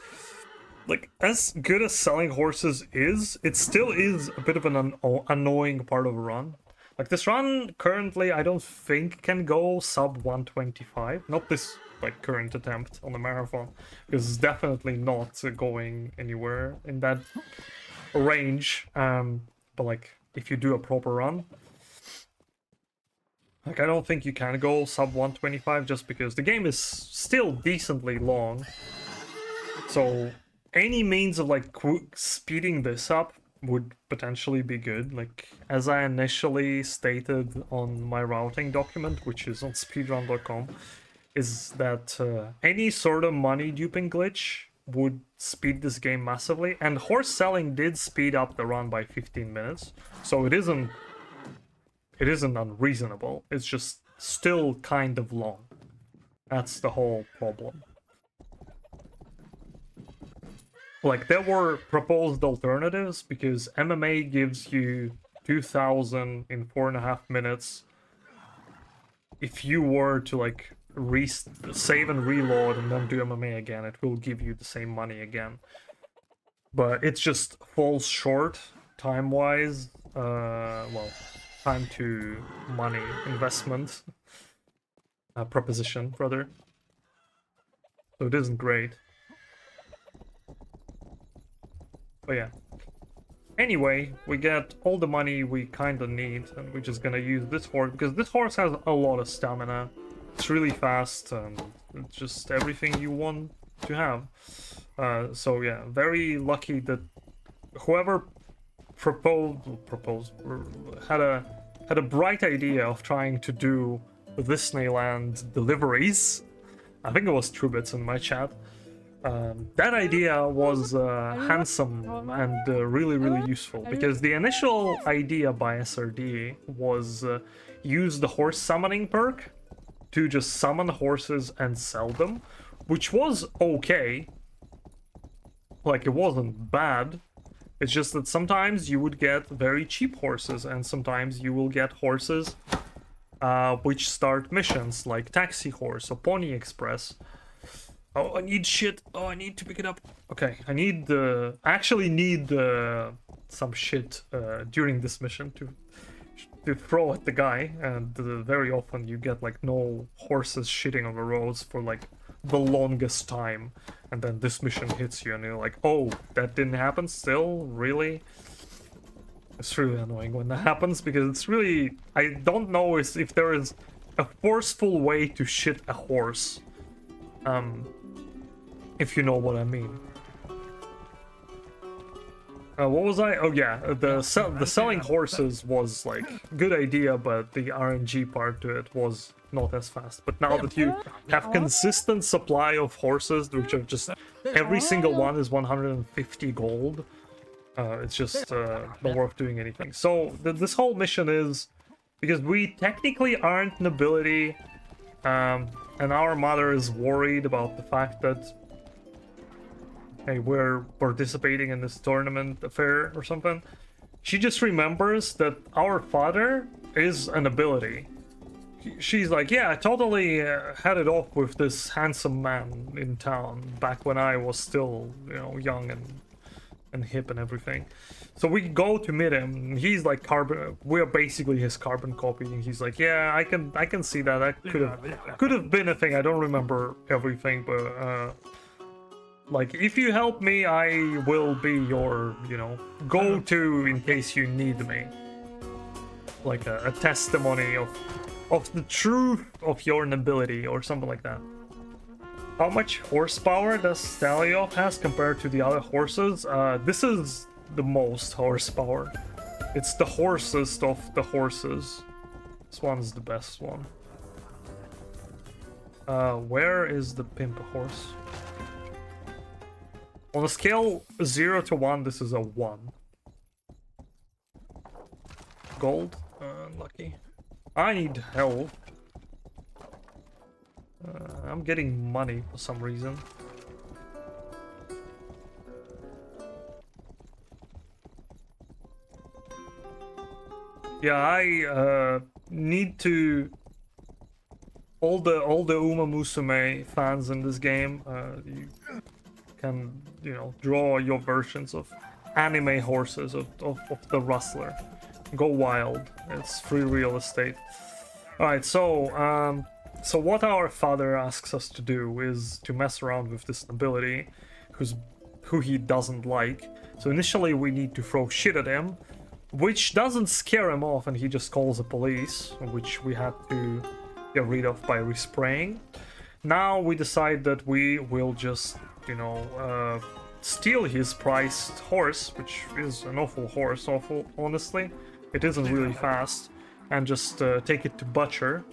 Like, as good as selling horses is, it still is a bit of an annoying part of a run. Like, this run currently I don't think can go sub 125. Not this like current attempt on the marathon, because it's definitely not going anywhere in that range. But like, if you do a proper run, like, I don't think you can go sub 125 just because the game is still decently long. So any means of like speeding this up would potentially be good. Like, as I initially stated on my routing document, which is on speedrun.com, is that any sort of money duping glitch would speed this game massively, and horse selling did speed up the run by 15 minutes, so it isn't unreasonable. It's just still kind of long. That's the whole problem. Like, there were proposed alternatives, because MMA gives you 2000 in 4.5 minutes. If you were to like save and reload and then do MMA again, it will give you the same money again. But it just falls short time-wise. Well, time to money investment proposition, brother. So it isn't great. But yeah. Anyway, we get all the money we kind of need, and we're just gonna use this horse, because this horse has a lot of stamina. It's really fast, and it's just everything you want to have. So yeah, very lucky that whoever had a bright idea of trying to do Disneyland deliveries. I think it was Trubits in my chat. That idea was handsome and really useful, because the initial idea by SRD was use the horse summoning perk to just summon horses and sell them, which was okay. Like, it wasn't bad. It's just that sometimes you would get very cheap horses, and sometimes you will get horses which start missions, like Taxi Horse or Pony Express. Oh, I need shit. Oh, I need to pick it up. Okay, I actually need some shit during this mission to throw at the guy, and very often you get like no horses shitting on the roads for like the longest time, and then this mission hits you and you're like, oh, that didn't happen still? Really? It's really annoying when that happens because it's really... I don't know if there is a forceful way to shit a horse. If you know what I mean. What was I? Oh yeah, the selling horses was like good idea, but the RNG part to it was not as fast. But now that you have consistent supply of horses, which are just every single one is 150 gold, it's just not worth doing anything. So this whole mission is because we technically aren't nobility, and our mother is worried about the fact that, hey, we're participating in this tournament affair or something. She just remembers that our father is a nobility. She's like, yeah, I totally had it off with this handsome man in town back when I was still, you know, young and hip and everything. So we go to meet him. He's like carbon. We're basically his carbon copy. And he's like, yeah, I can see that. That could have been a thing. I don't remember everything, but like, if you help me, I will be your, you know, go-to in case you need me. Like a testimony of the truth of your nobility or something like that. How much horsepower does Staliov has compared to the other horses? This is the most horsepower. It's the horsest of the horses. This one's the best one. Where is the pimp horse? On a scale 0 to 1, this is a 1. Gold? Unlucky. I need help. I'm getting money for some reason. Yeah, I need to... All the Uma Musume fans in this game, you can, you know, draw your versions of anime horses of the Rustler. Go wild. It's free real estate. Alright, so what our father asks us to do is to mess around with this nobility who he doesn't like. So initially we need to throw shit at him, which doesn't scare him off, and he just calls the police, which we had to get rid of by respraying. Now we decide that we will just, you know, steal his prized horse, which is an awful horse, honestly. It isn't really fast, and just take it to Butcher.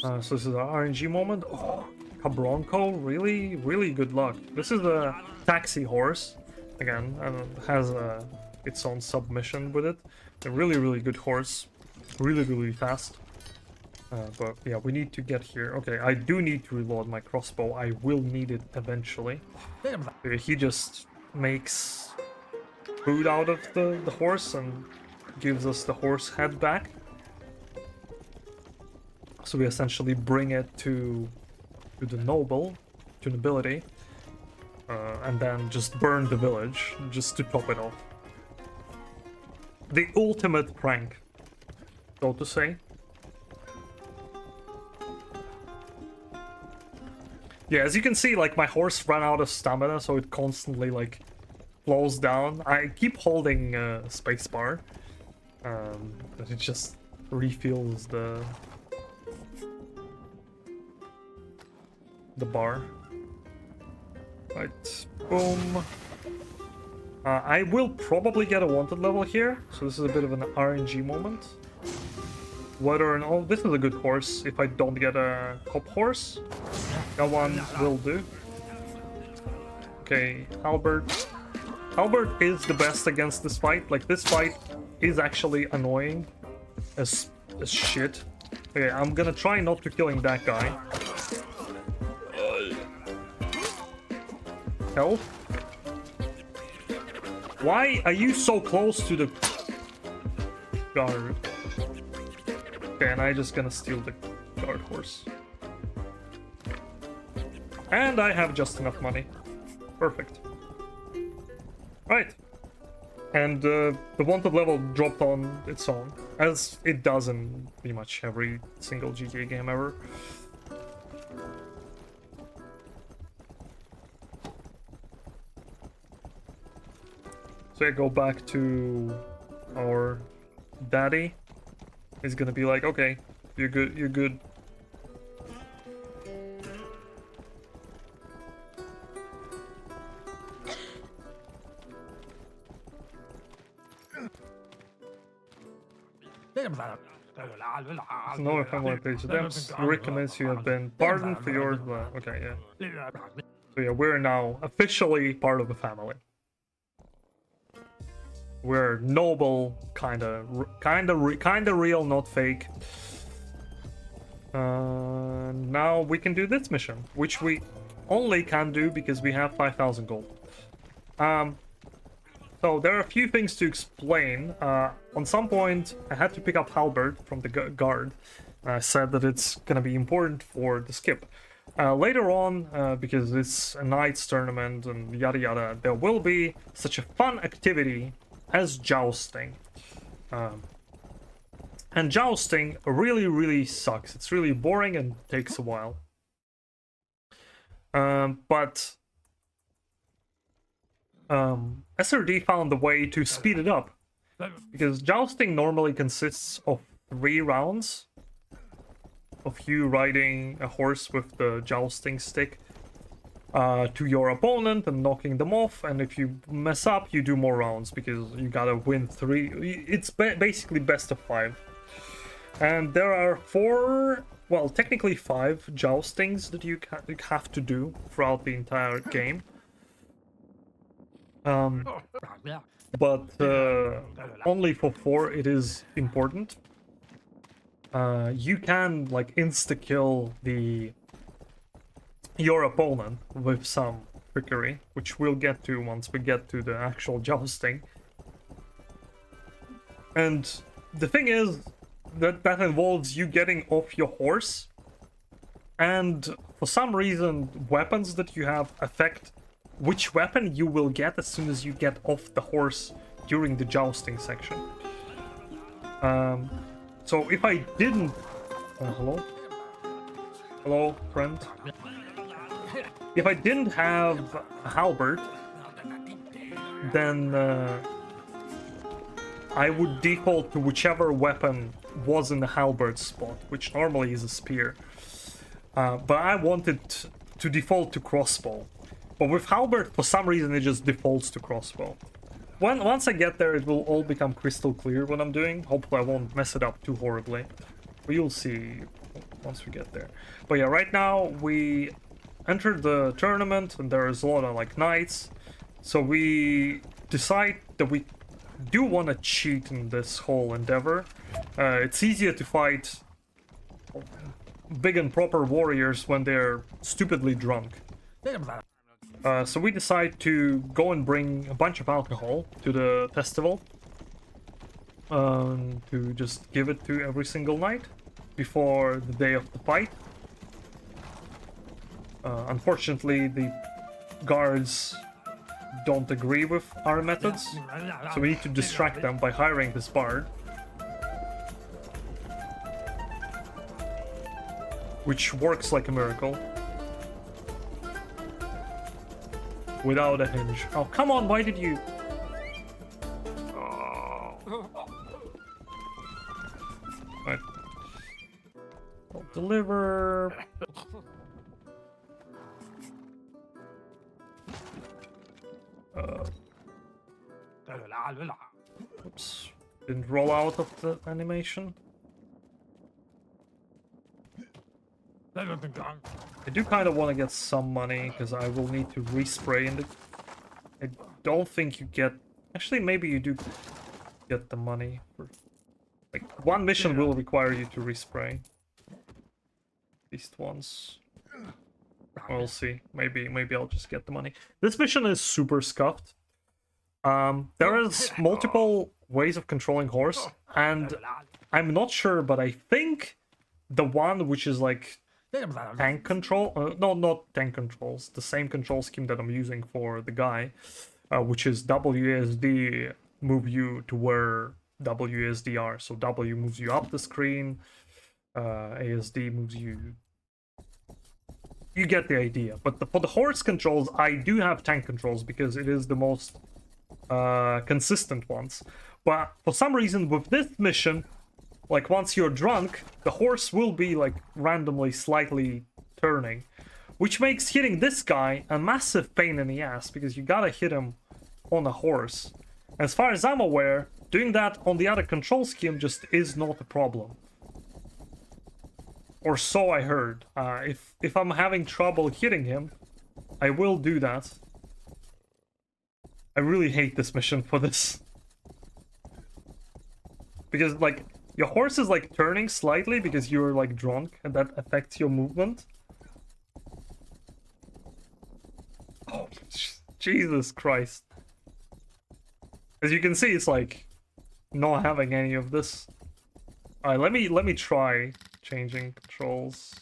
So this is our RNG moment. Oh, Cabronco, really good luck. This is a taxi horse, again, and has its own submission with it. A really good horse, really fast. But yeah, we need to get here. Okay, I do need to reload my crossbow. I will need it eventually. He just makes food out of the horse and gives us the horse head back. So we essentially bring it to the nobility, and then just burn the village just to top it off. The ultimate prank, so to say. Yeah, as you can see, like, my horse ran out of stamina, so it constantly, like, slows down. I keep holding spacebar, but it just refills the bar. Right, boom. I will probably get a wanted level here, so this is a bit of an RNG moment. Whether or not... Oh, this is a good horse if I don't get a cop horse. That one will do. Okay, Halbert. Halbert is the best against this fight. Like, this fight is actually annoying as shit. Okay, I'm gonna try not to killing that guy. Help. Why are you so close to the guard? Okay, and I'm just gonna steal the guard horse. And I have just enough money. Perfect. Right. And the wanted level dropped on its own, as it does in pretty much every single GTA game ever. So I go back to our daddy, he's gonna be like, okay, you're good, you're good. No family page attempts. You recommends you have been pardoned for your... okay, yeah. So yeah, we're now officially part of the family. We're noble, kinda real, not fake. Now we can do this mission, which we only can do because we have 5,000 gold. So there are a few things to explain. On some point, I had to pick up halberd from the guard. I said that it's gonna be important for the skip. Later on, because it's a knight's tournament and yada yada, there will be such a fun activity as jousting. And jousting really sucks. It's really boring and takes a while. But SRD found a way to speed it up, because jousting normally consists of 3 rounds of you riding a horse with the jousting stick to your opponent and knocking them off, and if you mess up you do more rounds because you gotta win 3. It's basically best of 5, and there are 4, well technically 5 joustings that you have to do throughout the entire game. But only for 4 it is important. You can like insta-kill your opponent with some trickery, which we'll get to once we get to the actual jousting. And the thing is that involves you getting off your horse, and for some reason weapons that you have affect which weapon you will get as soon as you get off the horse during the jousting section. So if I didn't... hello? Hello, friend? If I didn't have a halberd, then I would default to whichever weapon was in the halberd spot, which normally is a spear. But I wanted to default to crossbow. But with halberd, for some reason, it just defaults to crossbow. Once I get there, it will all become crystal clear what I'm doing. Hopefully I won't mess it up too horribly. But you'll see once we get there. But yeah, right now we entered the tournament and there's a lot of like knights. So we decide that we do want to cheat in this whole endeavor. It's easier to fight big and proper warriors when they're stupidly drunk. So we decide to go and bring a bunch of alcohol to the festival, to just give it to every single knight before the day of the fight. Unfortunately, the guards don't agree with our methods, so we need to distract them by hiring this bard, which works like a miracle. Without a hinge. Oh, come on, why did you... Oh. Right. I'll deliver... Oops. Didn't roll out of the animation. I do kind of want to get some money, because I will need to respray in the... I don't think you get... Actually, maybe you do get the money. For... Like, one mission will require you to respray. At least once. We'll see. Maybe I'll just get the money. This mission is super scuffed. There is multiple ways of controlling horse, and I'm not sure, but I think the one which is like tank control, no, not tank controls, the same control scheme that I'm using for the guy, which is WASD move you to where WASD are. So W moves you up the screen, ASD moves you... You get the idea. But for the horse controls, I do have tank controls because it is the most consistent ones. But for some reason with this mission, like once you're drunk, the horse will be like randomly slightly turning, which makes hitting this guy a massive pain in the ass because you gotta hit him on a horse. As far as I'm aware, doing that on the other control scheme just is not a problem. Or so I heard. If I'm having trouble hitting him, I will do that. I really hate this mission for this. Because, like, your horse is, like, turning slightly because you're, like, drunk, and that affects your movement. Oh, Jesus Christ. As you can see, it's, like, not having any of this. Alright, let me try changing controls.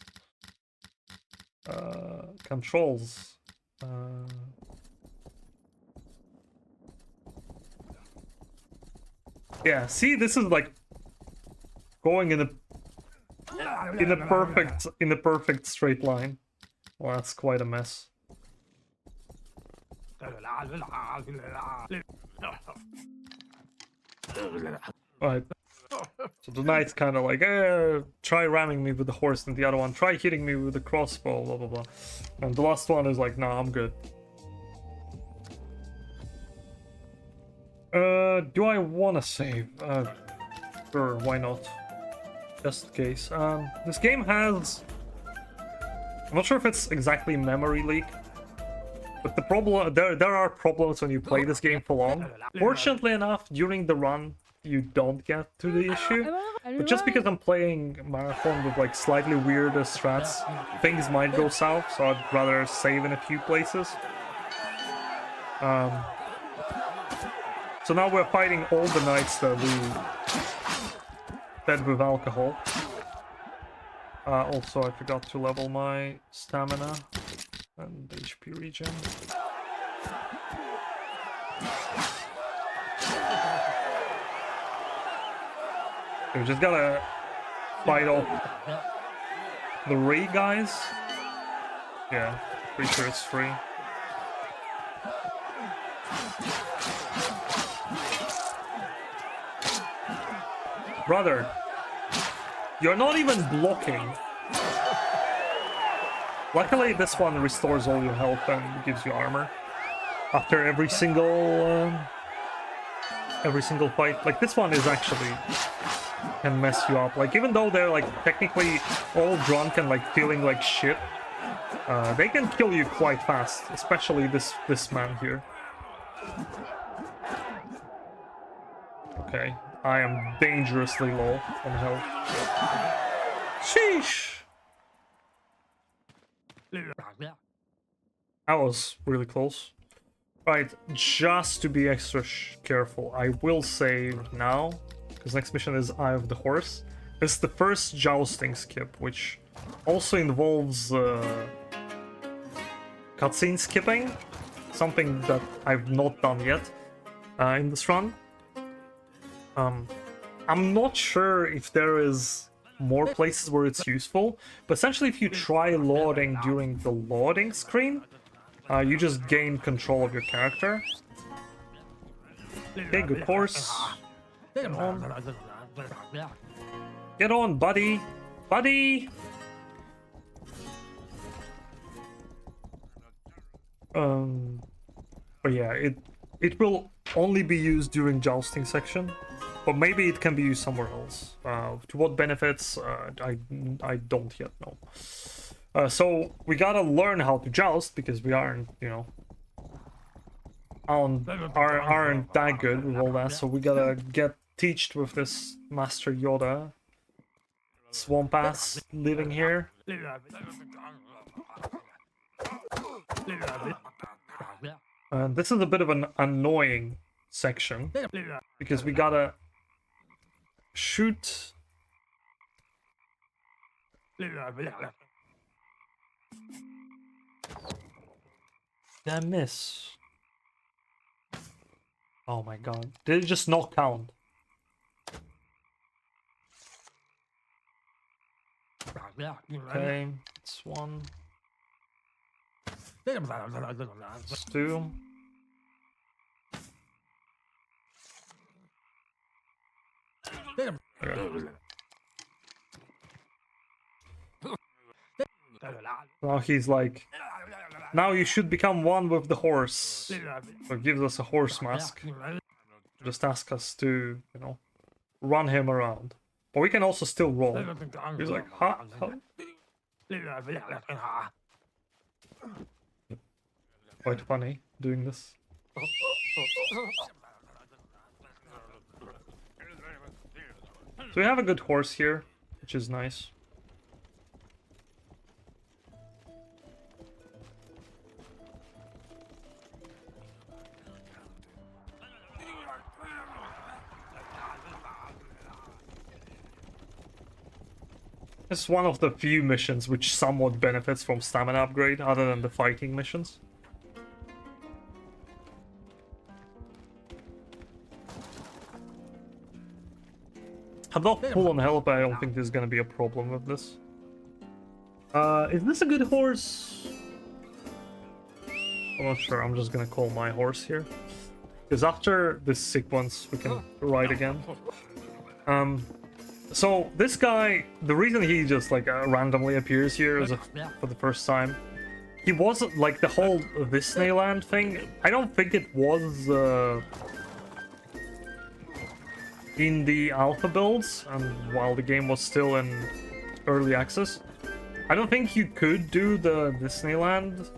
Controls. Yeah, see, this is like going in a perfect straight line. Well, that's quite a mess. Right. So the knight's kind of like, try ramming me with the horse, and the other one, try hitting me with the crossbow, blah blah blah. And the last one is like, nah, I'm good. Do I want to save? Sure, why not? Just in case. This game has... I'm not sure if it's exactly memory leak, but the problem... There are problems when you play this game for long. Fortunately enough, during the run, you don't get to the issue. But just because I'm playing Marathon with like slightly weirder strats, things might go south, so I'd rather save in a few places. So now we're fighting all the knights that we fed with alcohol. Also, I forgot to level my stamina and HP regen. We just gotta fight off the Ray guys. Yeah, pretty sure it's free. Brother, you're not even blocking. Luckily, this one restores all your health and gives you armor after every single fight. Like this one is actually can mess you up. Like even though they're like technically all drunk and like feeling like shit, they can kill you quite fast. Especially this man here. Okay. I am dangerously low on health. Sheesh! That was really close. Right, just to be extra careful, I will save now, because next mission is Eye of the Horse. It's the first jousting skip, which also involves cutscene skipping, something that I've not done yet in this run. I'm not sure if there is more places where it's useful, but essentially if you try loading during the loading screen, you just gain control of your character. Okay, good horse. Get on. Get on, buddy! Buddy! But yeah, it will only be used during jousting section. But maybe it can be used somewhere else. To what benefits, I don't yet know. So we gotta learn how to joust because we aren't, you know, aren't that good with all that. So we gotta get teached with this Master Yoda, swamp ass living here. This is a bit of an annoying section because we gotta shoot. Did I miss? Oh my god. Did it just not count? Okay, it's one. It's two. Okay. Now he's like, now you should become one with the horse. So gives us a horse mask. Just ask us to, you know, run him around. But we can also still roll. He's like, huh? Quite funny doing this. So we have a good horse here, which is nice. It's one of the few missions which somewhat benefits from stamina upgrade, other than the fighting missions. I'm not full on health, but I don't think there's gonna be a problem with this. Is this a good horse? I'm not sure, I'm just gonna call my horse here. Because after this sequence, we can ride again. So this guy, the reason he just like randomly appears here is for the first time. He wasn't like the whole Disneyland thing. I don't think it was in the alpha builds, and while the game was still in early access. I don't think you could do the Disneyland,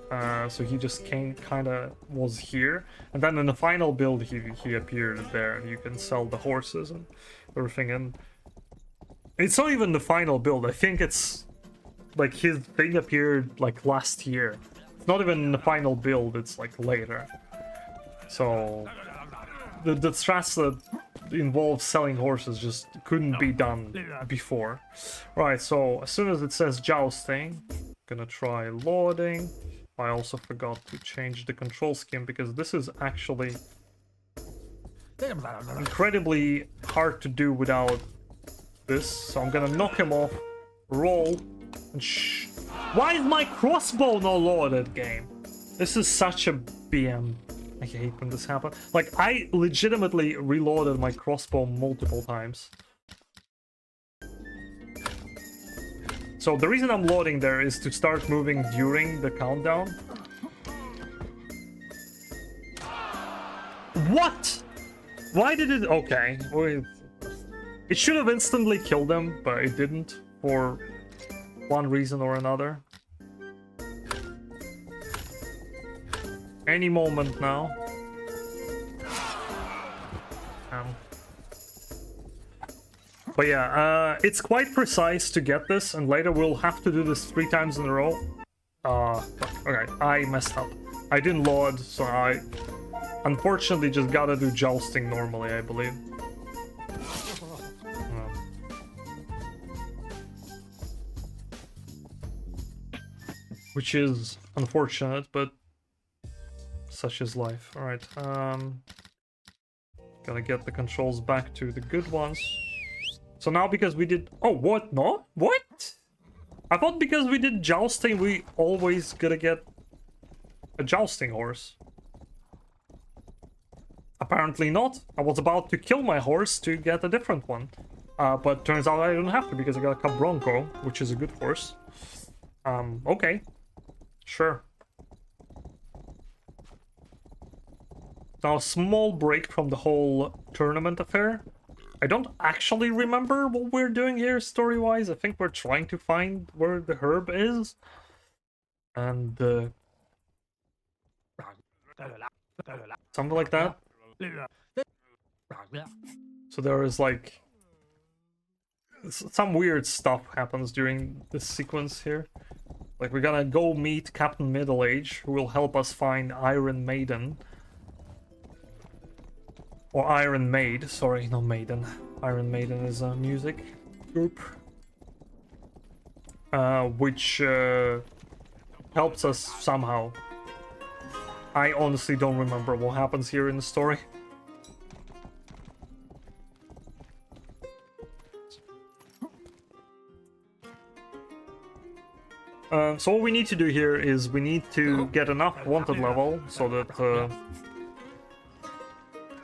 so he just kind of was here. And then in the final build, he appeared there, and you can sell the horses and everything. And it's not even the final build. I think it's like his thing appeared like last year. It's not even the final build. It's like later. So the strats that involve selling horses just couldn't be done before. Right, so as soon as it says jousting, I'm gonna try loading. I also forgot to change the control scheme because this is actually incredibly hard to do without this. So I'm gonna knock him off, roll, and shh. Why is my crossbow not loaded, game? This is such a BM. I hate when this happens. Like, I legitimately reloaded my crossbow multiple times. So the reason I'm loading there is to start moving during the countdown. What? Why did it... Okay. It should have instantly killed him, but it didn't for one reason or another. Any moment now. But yeah, it's quite precise to get this, and later we'll have to do this 3 times in a row. Okay, I messed up. I didn't load, so I unfortunately just gotta do jousting normally, I believe. Which is unfortunate, but such is life. Alright, gotta get the controls back to the good ones. So now because we did... Oh, what? No? What? I thought because we did jousting, we always gotta get a jousting horse. Apparently not. I was about to kill my horse to get a different one. But turns out I don't have to because I got a Cub Bronco, which is a good horse. Okay. Sure. Now, a small break from the whole tournament affair. I don't actually remember what we're doing here story-wise. I think we're trying to find where the herb is. And, something like that. So there is, like... some weird stuff happens during this sequence here. Like, we're gonna go meet Captain Middle-Age, who will help us find Iron Maiden. Or Iron Maid, sorry, not Maiden. Iron Maiden is a music group. Which helps us somehow. I honestly don't remember what happens here in the story. So what we need to do here is we need to get enough wanted level so that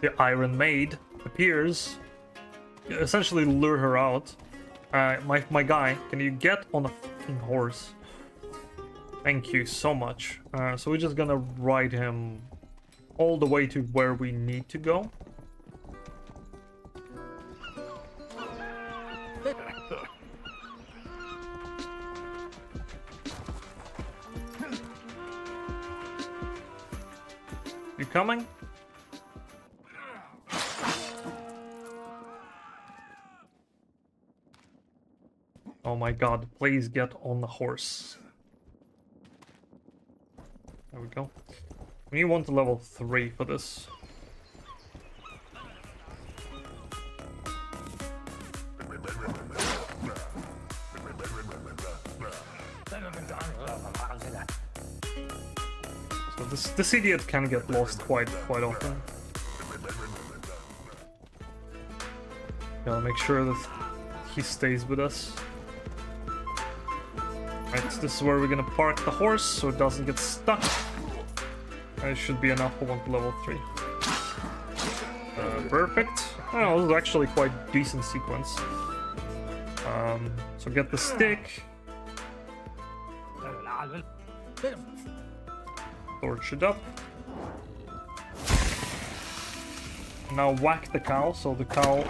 the Iron Maid appears essentially lure her out. My guy, can you get on a fucking horse? Thank you so much. So we're just gonna ride him all the way to where we need to go. You coming? Oh my god, please get on the horse. There we go. We want a level 3 for this. So this idiot can get lost quite often. Gotta make sure that he stays with us. Right, so this is where we're gonna park the horse so it doesn't get stuck. That should be enough for one to level 3. Perfect. Oh, this is actually quite decent sequence. So get the stick. Torch it up. Now whack the cow so the cow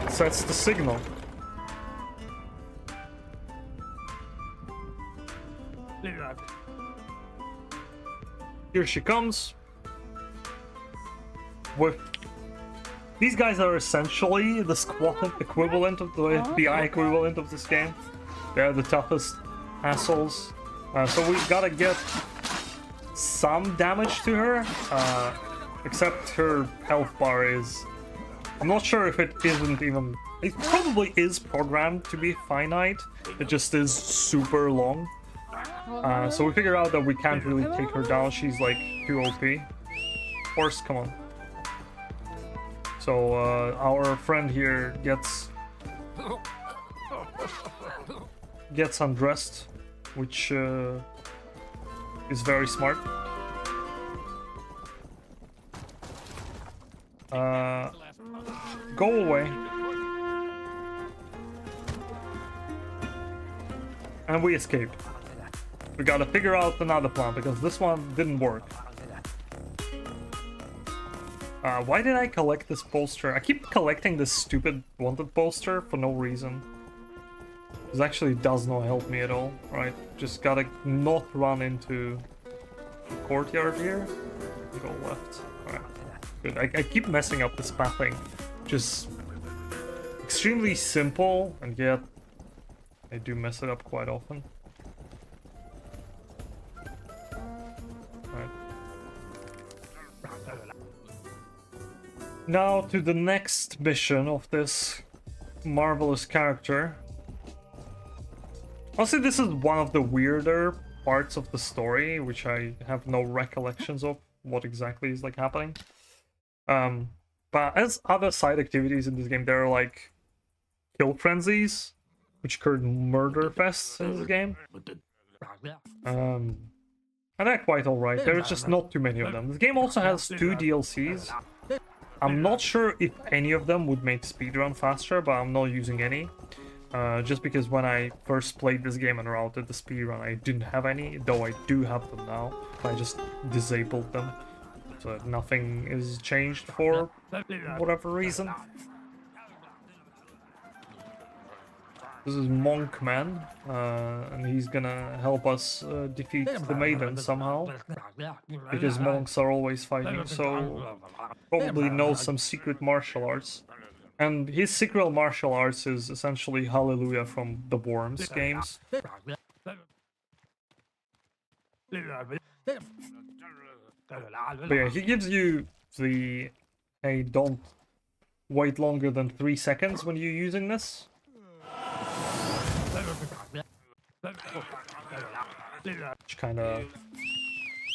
sets the signal. Here she comes. These guys are essentially the squad equivalent of the FBI equivalent of this game. They're the toughest assholes. So we gotta get some damage to her. Except her health bar is... I'm not sure if it isn't even... It probably is programmed to be finite. It just is super long. So we figure out that we can't really take her down. She's like too OP. Horse, come on. So our friend here gets undressed, which is very smart. Go away. And we escaped. We gotta figure out another plan because this one didn't work. Why did I collect this poster? I keep collecting this stupid wanted poster for no reason. This actually does not help me at all. Right, just gotta not run into the courtyard here. Go left. Alright, good. I keep messing up this pathing. Just extremely simple, and yet I do mess it up quite often. Now to the next mission of this marvelous character. Honestly, this is one of the weirder parts of the story, which I have no recollections of what exactly is like happening. But as other side activities in this game, there are like kill frenzies, which occur murder fests in this game. And they're quite alright. There's just not too many of them. This game also has 2 DLCs. I'm not sure if any of them would make speedrun faster, but I'm not using any. Just because when I first played this game and routed the speedrun, I didn't have any, though I do have them now. I just disabled them, so nothing is changed for whatever reason. This is Monkman, and he's gonna help us defeat the maiden somehow, because monks are always fighting, so probably knows some secret martial arts. And his secret martial arts is essentially Hallelujah from the Worms games. But yeah, he gives you the, hey, don't wait longer than 3 seconds when you're using this. Which kind of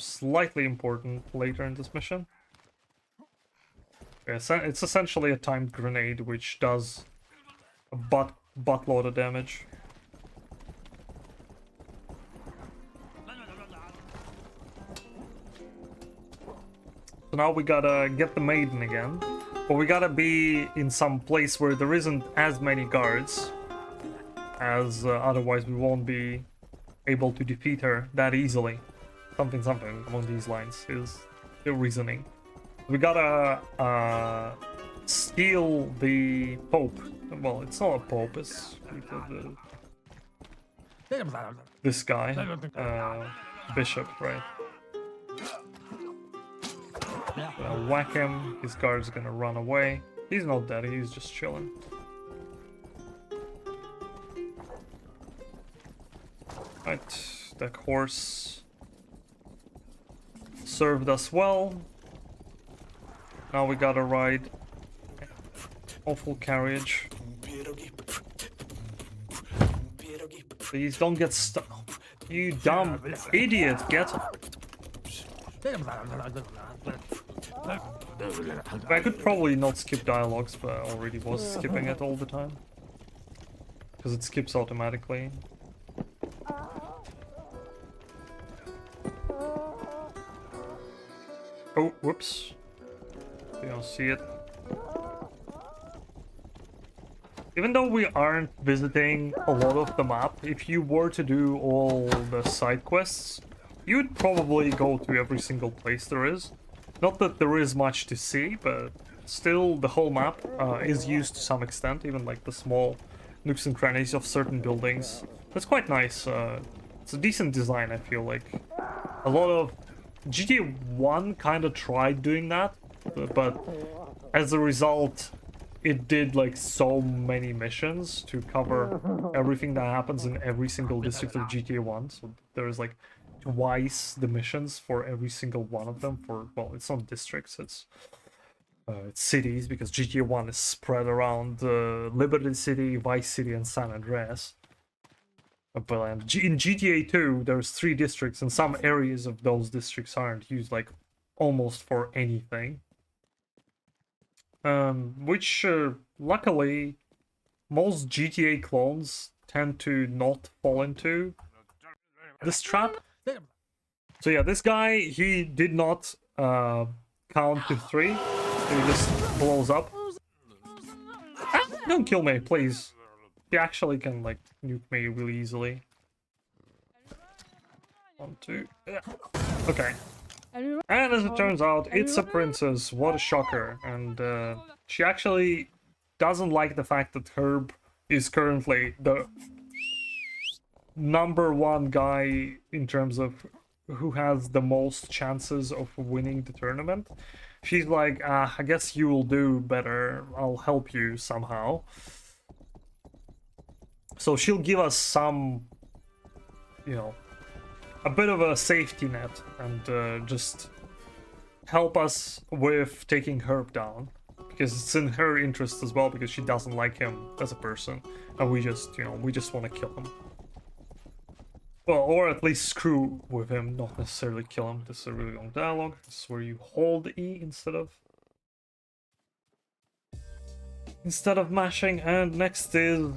slightly important later in this mission. Yeah, it's essentially a timed grenade which does a buttload of damage. So now we gotta get the maiden again. But we gotta be in some place where there isn't as many guards, as otherwise we won't be able to defeat her that easily. Something along these lines is the reasoning. We gotta steal the Pope. Well, it's not a Pope, it's this guy, Bishop, right? Whack him, his guard's gonna run away. He's not dead, he's just chilling. Right, that horse served us well. Now we gotta ride awful carriage. Please don't get stuck. You dumb idiot, get up. I could probably not skip dialogues, but I already was skipping it all the time. Because it skips automatically. Oh, whoops. You don't see it. Even though we aren't visiting a lot of the map, if you were to do all the side quests, you would probably go to every single place there is. Not that there is much to see, but still the whole map is used to some extent, even like the small nooks and crannies of certain buildings. That's quite nice. It's a decent design, I feel like. A lot of GTA 1 kind of tried doing that, but as a result, it did like so many missions to cover everything that happens in every single district of GTA 1. So there's like twice the missions for every single one of them. For, well, it's not districts, it's cities, because GTA 1 is spread around Liberty City, Vice City, and San Andreas. But in GTA 2, there's 3 districts, and some areas of those districts aren't used like almost for anything. Which luckily most GTA clones tend to not fall into this trap. So yeah, this guy, he did not count to 3. He just blows up. Ah, don't kill me, please. He actually can like nuke me really easily. 1, 2. Okay. And as it turns out, it's a princess. What a shocker. And she actually doesn't like the fact that Herb is currently the #1 guy in terms of who has the most chances of winning the tournament. She's like, I guess you will do better. I'll help you somehow. So she'll give us some, you know, a bit of a safety net and just help us with taking Herb down, because it's in her interest as well, because she doesn't like him as a person, and we just, you know, we just want to kill him. Well, or at least screw with him, not necessarily kill him. This is a really long dialogue. This is where you hold E instead of mashing. And next is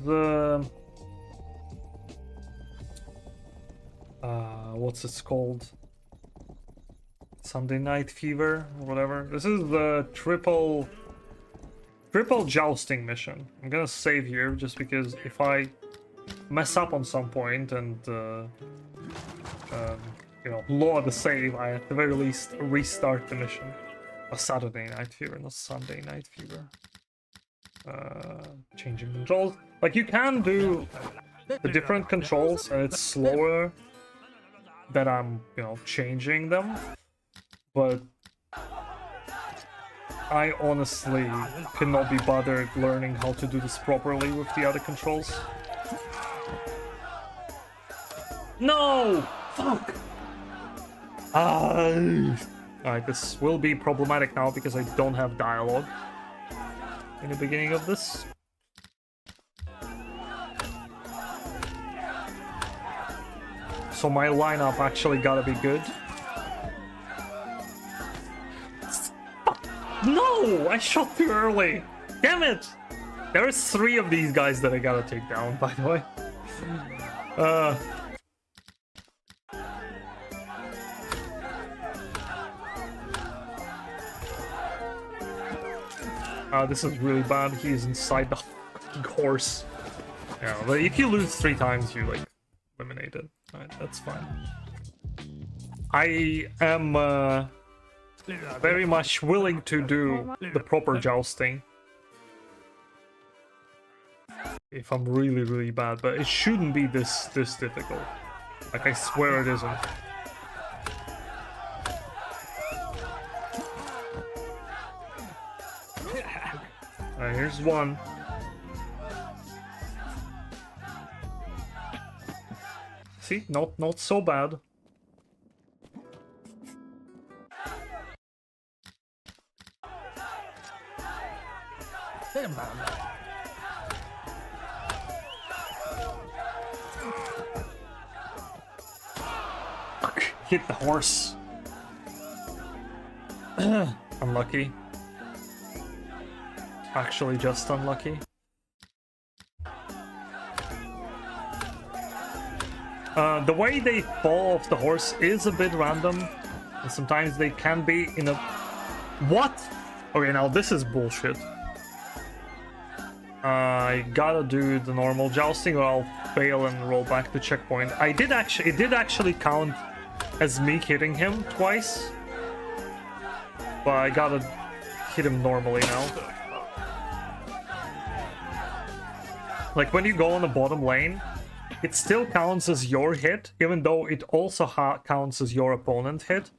what's it called? Sunday Night Fever or whatever. This is the triple jousting mission. I'm gonna save here just because if I mess up on some point and you know, load the save, I at the very least restart the mission. A Saturday Night Fever, not Sunday Night Fever. Changing controls. Like, you can do the different controls and it's slower that I'm, you know, changing them, but I honestly cannot be bothered learning how to do this properly with the other controls. No! Fuck! Alright, this will be problematic now because I don't have dialogue in the beginning of this. So my lineup actually gotta be good. No! I shot too early! Damn it! There's 3 of these guys that I gotta take down, by the way. This is really bad. He's inside the fucking horse. Yeah, but if you lose 3 times, you like eliminated. Alright, that's fine. I am very much willing to do the proper jousting. If I'm really, really bad, but it shouldn't be this difficult. Like, I swear it isn't. Alright, here's one. See? Not so bad. Hit the horse. Unlucky. Actually just unlucky. The way they fall off the horse is a bit random. And sometimes they can be in a... What? Okay, now this is bullshit. I gotta do the normal jousting or I'll fail and roll back to checkpoint. It did actually count as me hitting him twice. But I gotta hit him normally now. Like when you go on the bottom lane, it still counts as your hit, even though it also counts as your opponent hit.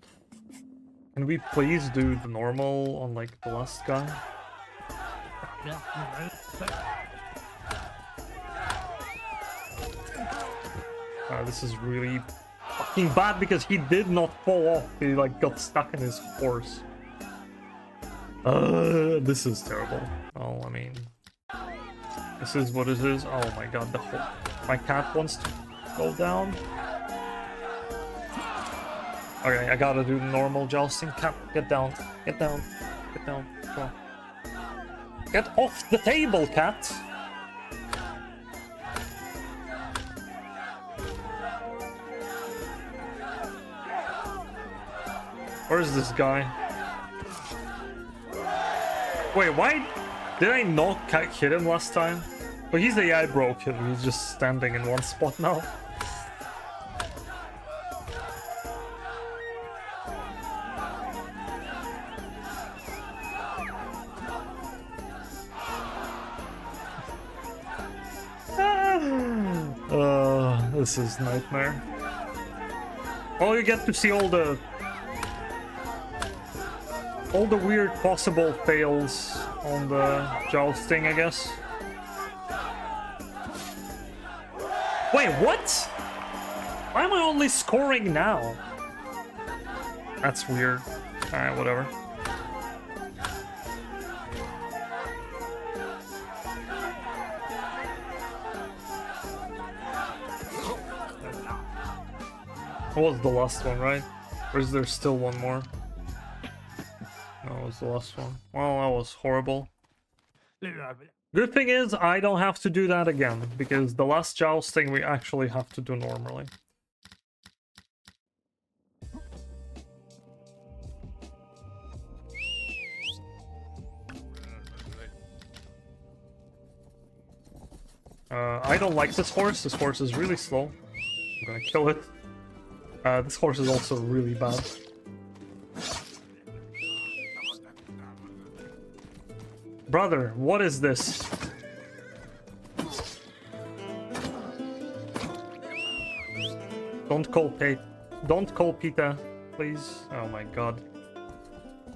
Can we please do the normal on like the last guy? This is really fucking bad because he did not fall off. He like got stuck in his horse. This is terrible. Oh, I mean, this is what it is. Oh my god, my cat wants to go down. Okay, I gotta do the normal jousting. Cat, get down, get down, get down. Come on. Get off the table, cat! Where's this guy? Wait, why did I not hit him last time? Well, he's the AI broke him. He's just standing in one spot now. This is nightmare. Oh, you get to see all the weird possible fails on the jousting, I guess. Wait, what? Why am I only scoring now? That's weird. Alright, whatever. That was the last one, right? Or is there still one more? No, it was the last one. Well, that was horrible. Good thing is, I don't have to do that again, because the last jousting we actually have to do normally. I don't like this horse. This horse is really slow. I'm gonna kill it. This horse is also really bad. Brother, what is this? Don't call Pita, please. Oh my god.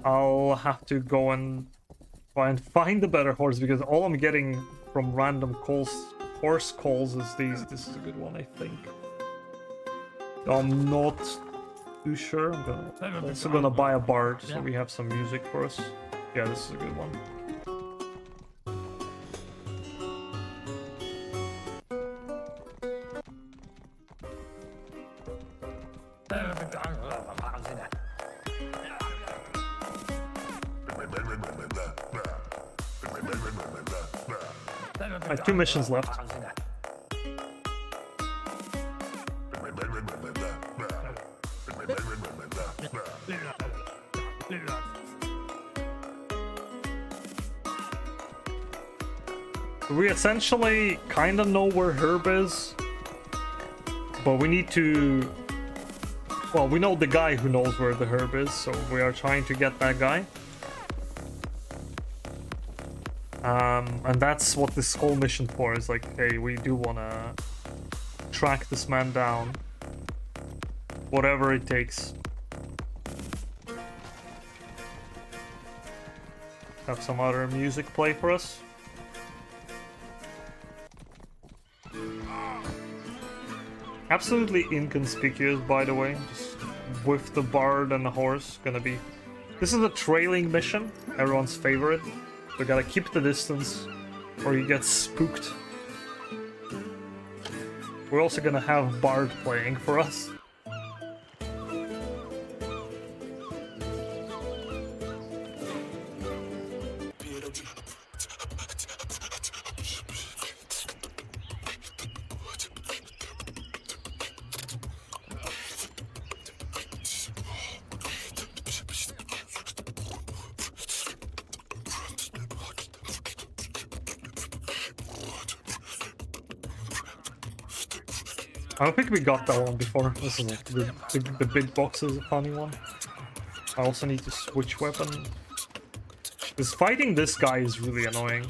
I'll have to go and try and find a better horse because all I'm getting from random horse calls is these. This is a good one, I think. I'm not too sure. I'm also gonna buy a bard so we have some music for us. Yeah, this is a good one. I have 2 missions left. We essentially kind of know where Herb is, but we need to... Well, we know the guy who knows where the Herb is, so we are trying to get that guy. And that's what this whole mission for is, like, hey, we do want to track this man down. Whatever it takes. Have some other music play for us. Absolutely inconspicuous, by the way. Just with the bard and the horse, gonna be... This is a trailing mission, everyone's favorite. We gotta keep the distance, or you get spooked. We're also gonna have bard playing for us. I don't think we got that one before. This is the big box is a funny one. I also need to switch weapon. Because fighting this guy is really annoying.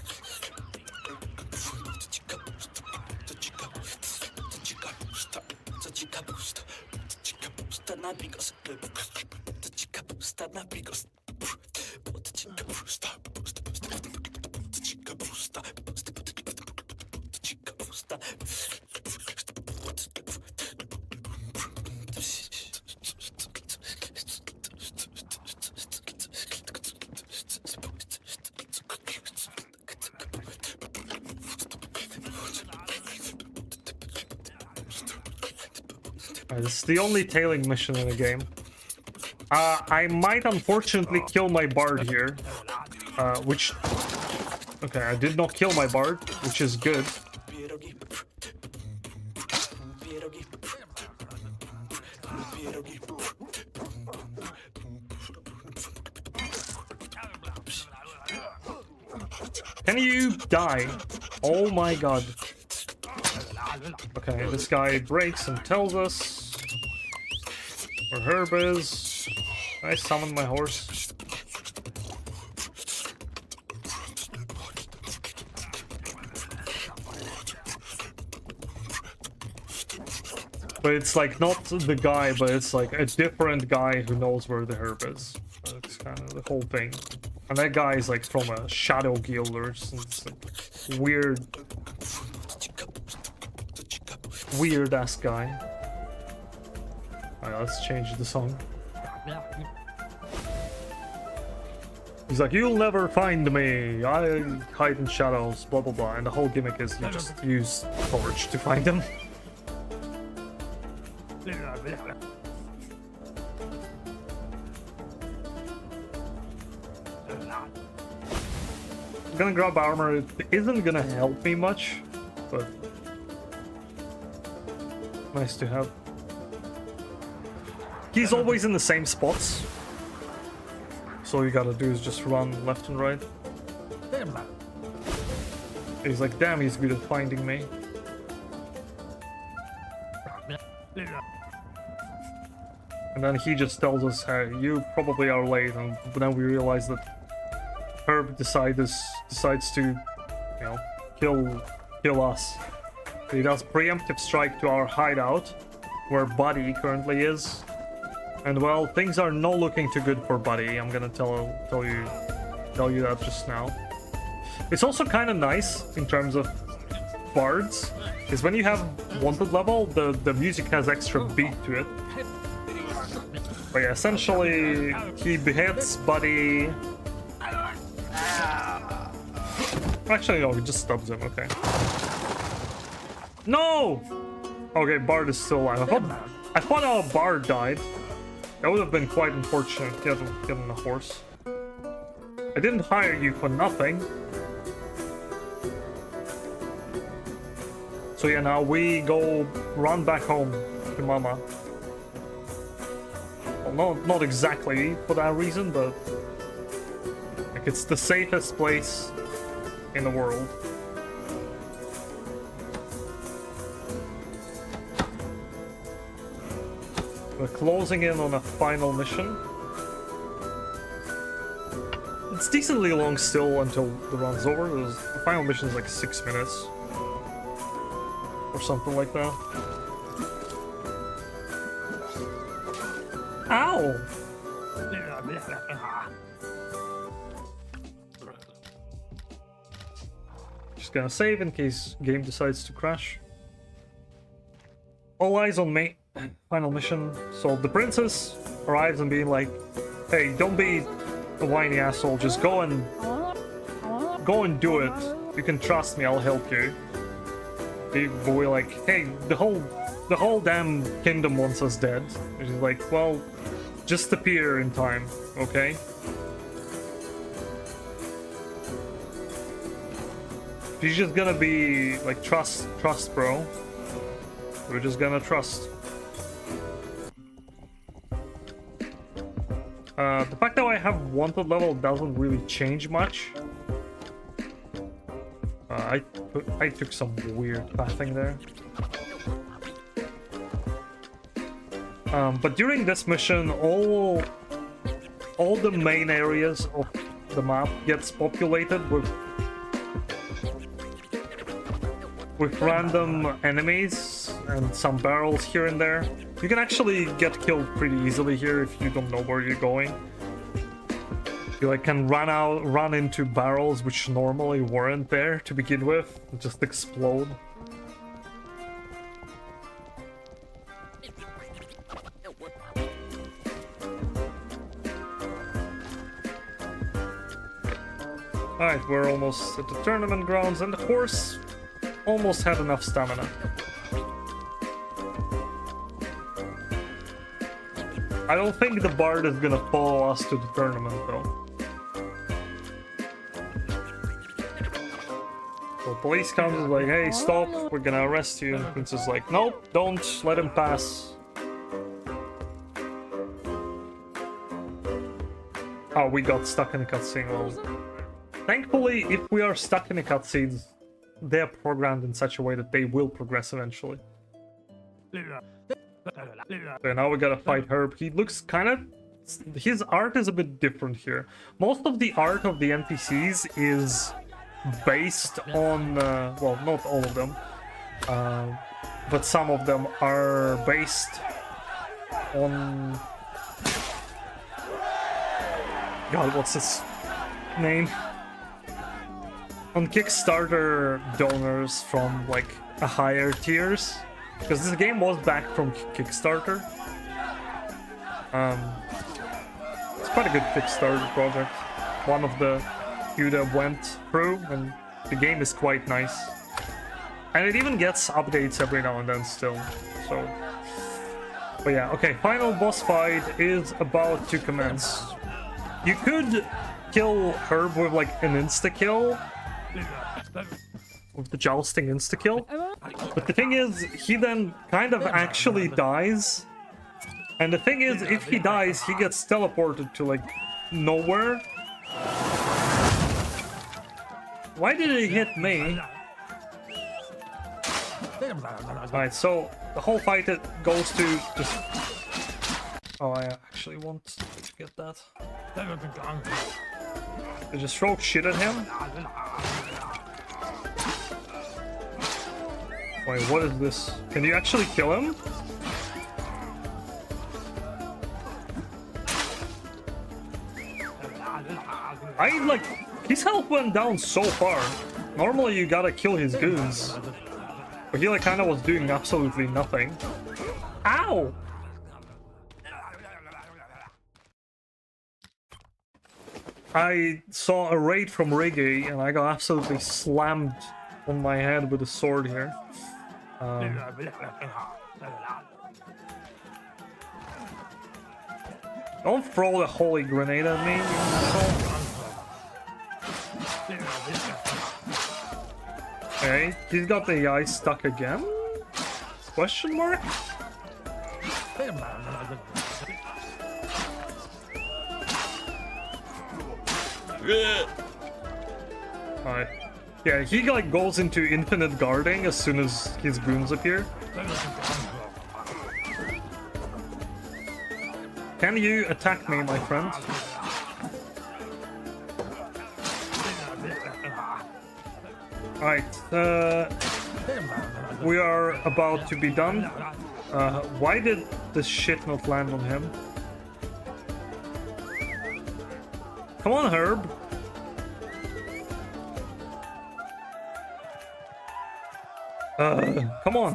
This is the only tailing mission in the game. I might unfortunately kill my bard here, which... Okay, I did not kill my bard, which is good. Can you die? Oh my god. Okay, this guy breaks and tells us where Herb is. I summoned my horse. But it's like not the guy, but it's like a different guy who knows where the Herb is. That's kind of the whole thing. And that guy is like from a shadow guild or something. Weird ass guy. Alright, let's change the song. He's like, you'll never find me. I hide in shadows, blah blah blah. And the whole gimmick is you just use torch to find him. I'm gonna grab armor. It isn't gonna help me much, but nice to have. He's always in the same spots, so all you gotta do is just run left and right. He's like, damn, he's good at finding me. And then he just tells us, hey, you probably are late, and then we realize that Herb decides to, you know, kill us. He does preemptive strike to our hideout, where Buddy currently is. And well, things are not looking too good for Buddy. I'm gonna tell you that just now. It's also kind of nice in terms of bards, because when you have wanted level, the music has extra beat to it. But yeah, essentially, he beheads Buddy. Actually, no, he just stabs him, okay. No! Okay, Bard is still alive. I thought our Bard died. That would have been quite unfortunate, getting a horse. I didn't hire you for nothing. So yeah, now we go run back home to Mama. Well, not exactly for that reason, but like it's the safest place in the world. We're closing in on a final mission. It's decently long still until the run's over. The final mission is like 6 minutes. Or something like that. Ow! Just gonna save in case game decides to crash. All eyes on me. Final mission. So the princess arrives and being like, hey, don't be a whiny asshole, just go and do it. You can trust me, I'll help you. The boy like, hey, the whole damn kingdom wants us dead. And she's like, well, just appear in time, okay? She's just gonna be like, trust, bro. We're just gonna trust. The fact that I have wanted level doesn't really change much. I took some weird pathing there. But during this mission, all the main areas of the map gets populated with random enemies and some barrels here and there. You can actually get killed pretty easily here if you don't know where you're going. You like can run into barrels which normally weren't there to begin with, and just explode. Alright, we're almost at the tournament grounds, and the horse almost had enough stamina. I don't think the bard is gonna follow us to the tournament, though. So police comes and is like, hey, stop, we're gonna arrest you. And the prince is like, nope, don't, let him pass. Oh, we got stuck in a cutscene. Well, thankfully, if we are stuck in a cutscene, they're programmed in such a way that they will progress eventually. So now we gotta fight Herb. He looks kind of... His art is a bit different here. Most of the art of the NPCs is based on... well, not all of them. But some of them are based on... God, what's his name? On Kickstarter donors from, like, a higher tiers. Because this game was back from Kickstarter. It's quite a good Kickstarter project. One of the few that went through, and the game is quite nice. And it even gets updates every now and then still, so... But yeah, okay, final boss fight is about to commence. You could kill Herb with, like, an insta-kill. With the jousting insta-kill. But the thing is, he then kind of actually dies. And the thing is, if he dies, he gets teleported to, like, nowhere. Why did he hit me? Alright, so the whole fight it goes to just... Oh, I actually want to get that. They just throw shit at him. Wait, what is this? Can you actually kill him? His health went down so far. Normally you gotta kill his goons. But he like kinda was doing absolutely nothing. Ow! I saw a raid from Reggae and I got absolutely slammed on my head with a sword here. Don't throw the holy grenade at me, you asshole. Okay, he's got the eye stuck again? Question mark? Alright. Yeah, he like goes into infinite guarding as soon as his goons appear. Can you attack me, my friend? Alright, we are about to be done. Why did this shit not land on him? Come on, Herb. Come on.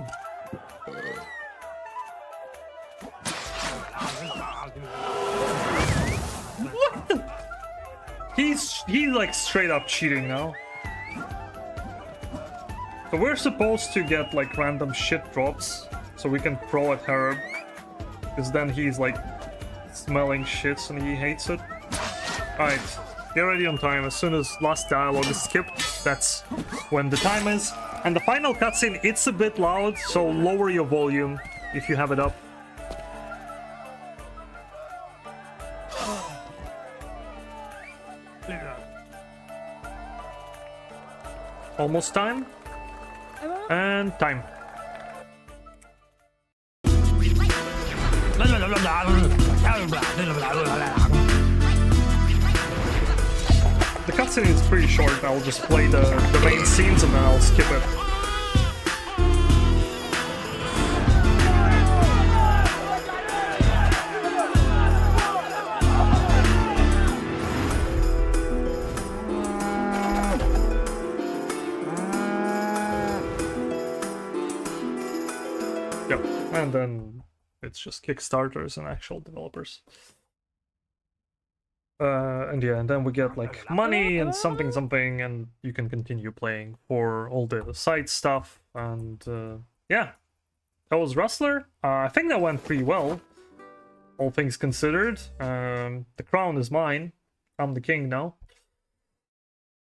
What the? He's like straight up cheating now. So we're supposed to get like random shit drops so we can throw at Herb. Because then he's like smelling shits and he hates it. Alright, get ready on time. As soon as last dialogue is skipped, that's when the time is. And the final cutscene, it's a bit loud, so lower your volume if you have it up. Almost time. And time. The cutscene is pretty short. I'll just play the main scenes and then I'll skip it. Yep, and then it's just Kickstarters and actual developers. And yeah, and then we get like money and something, and you can continue playing for all the side stuff. And yeah, that was Rustler. I think that went pretty well, all things considered. The crown is mine. I'm the king now.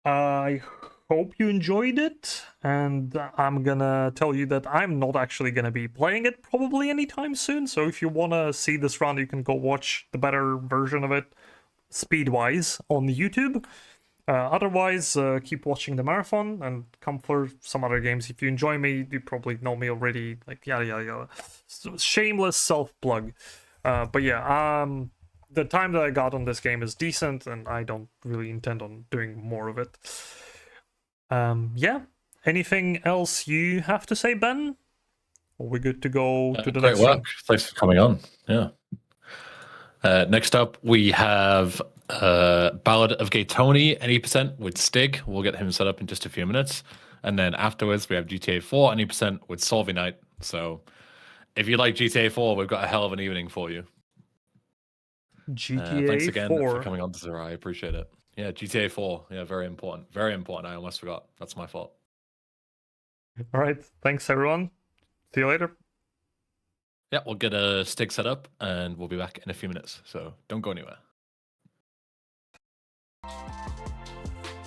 I hope you enjoyed it, and I'm gonna tell you that I'm not actually gonna be playing it probably anytime soon. So if you wanna see this run, you can go watch the better version of it speed-wise on YouTube. Otherwise, keep watching the marathon and come for some other games. If you enjoy me, you probably know me already. Like yada yada yada. So, shameless self-plug. But yeah, the time that I got on this game is decent, and I don't really intend on doing more of it. Yeah. Anything else you have to say, Ben? Are we good to go to the Great next work. one? Thanks for coming on. Yeah. Next up, we have Ballad of Gay Tony, any percent with Stig. We'll get him set up in just a few minutes. And then afterwards, we have GTA 4, any percent with Solvay Night. So if you like GTA 4, we've got a hell of an evening for you. GTA thanks again 4. for coming on, Zara. I appreciate it. Yeah, GTA 4. Yeah, very important. Very important. I almost forgot. That's my fault. All right. Thanks, everyone. See you later. Yeah, we'll get a Stig set up and we'll be back in a few minutes. So don't go anywhere.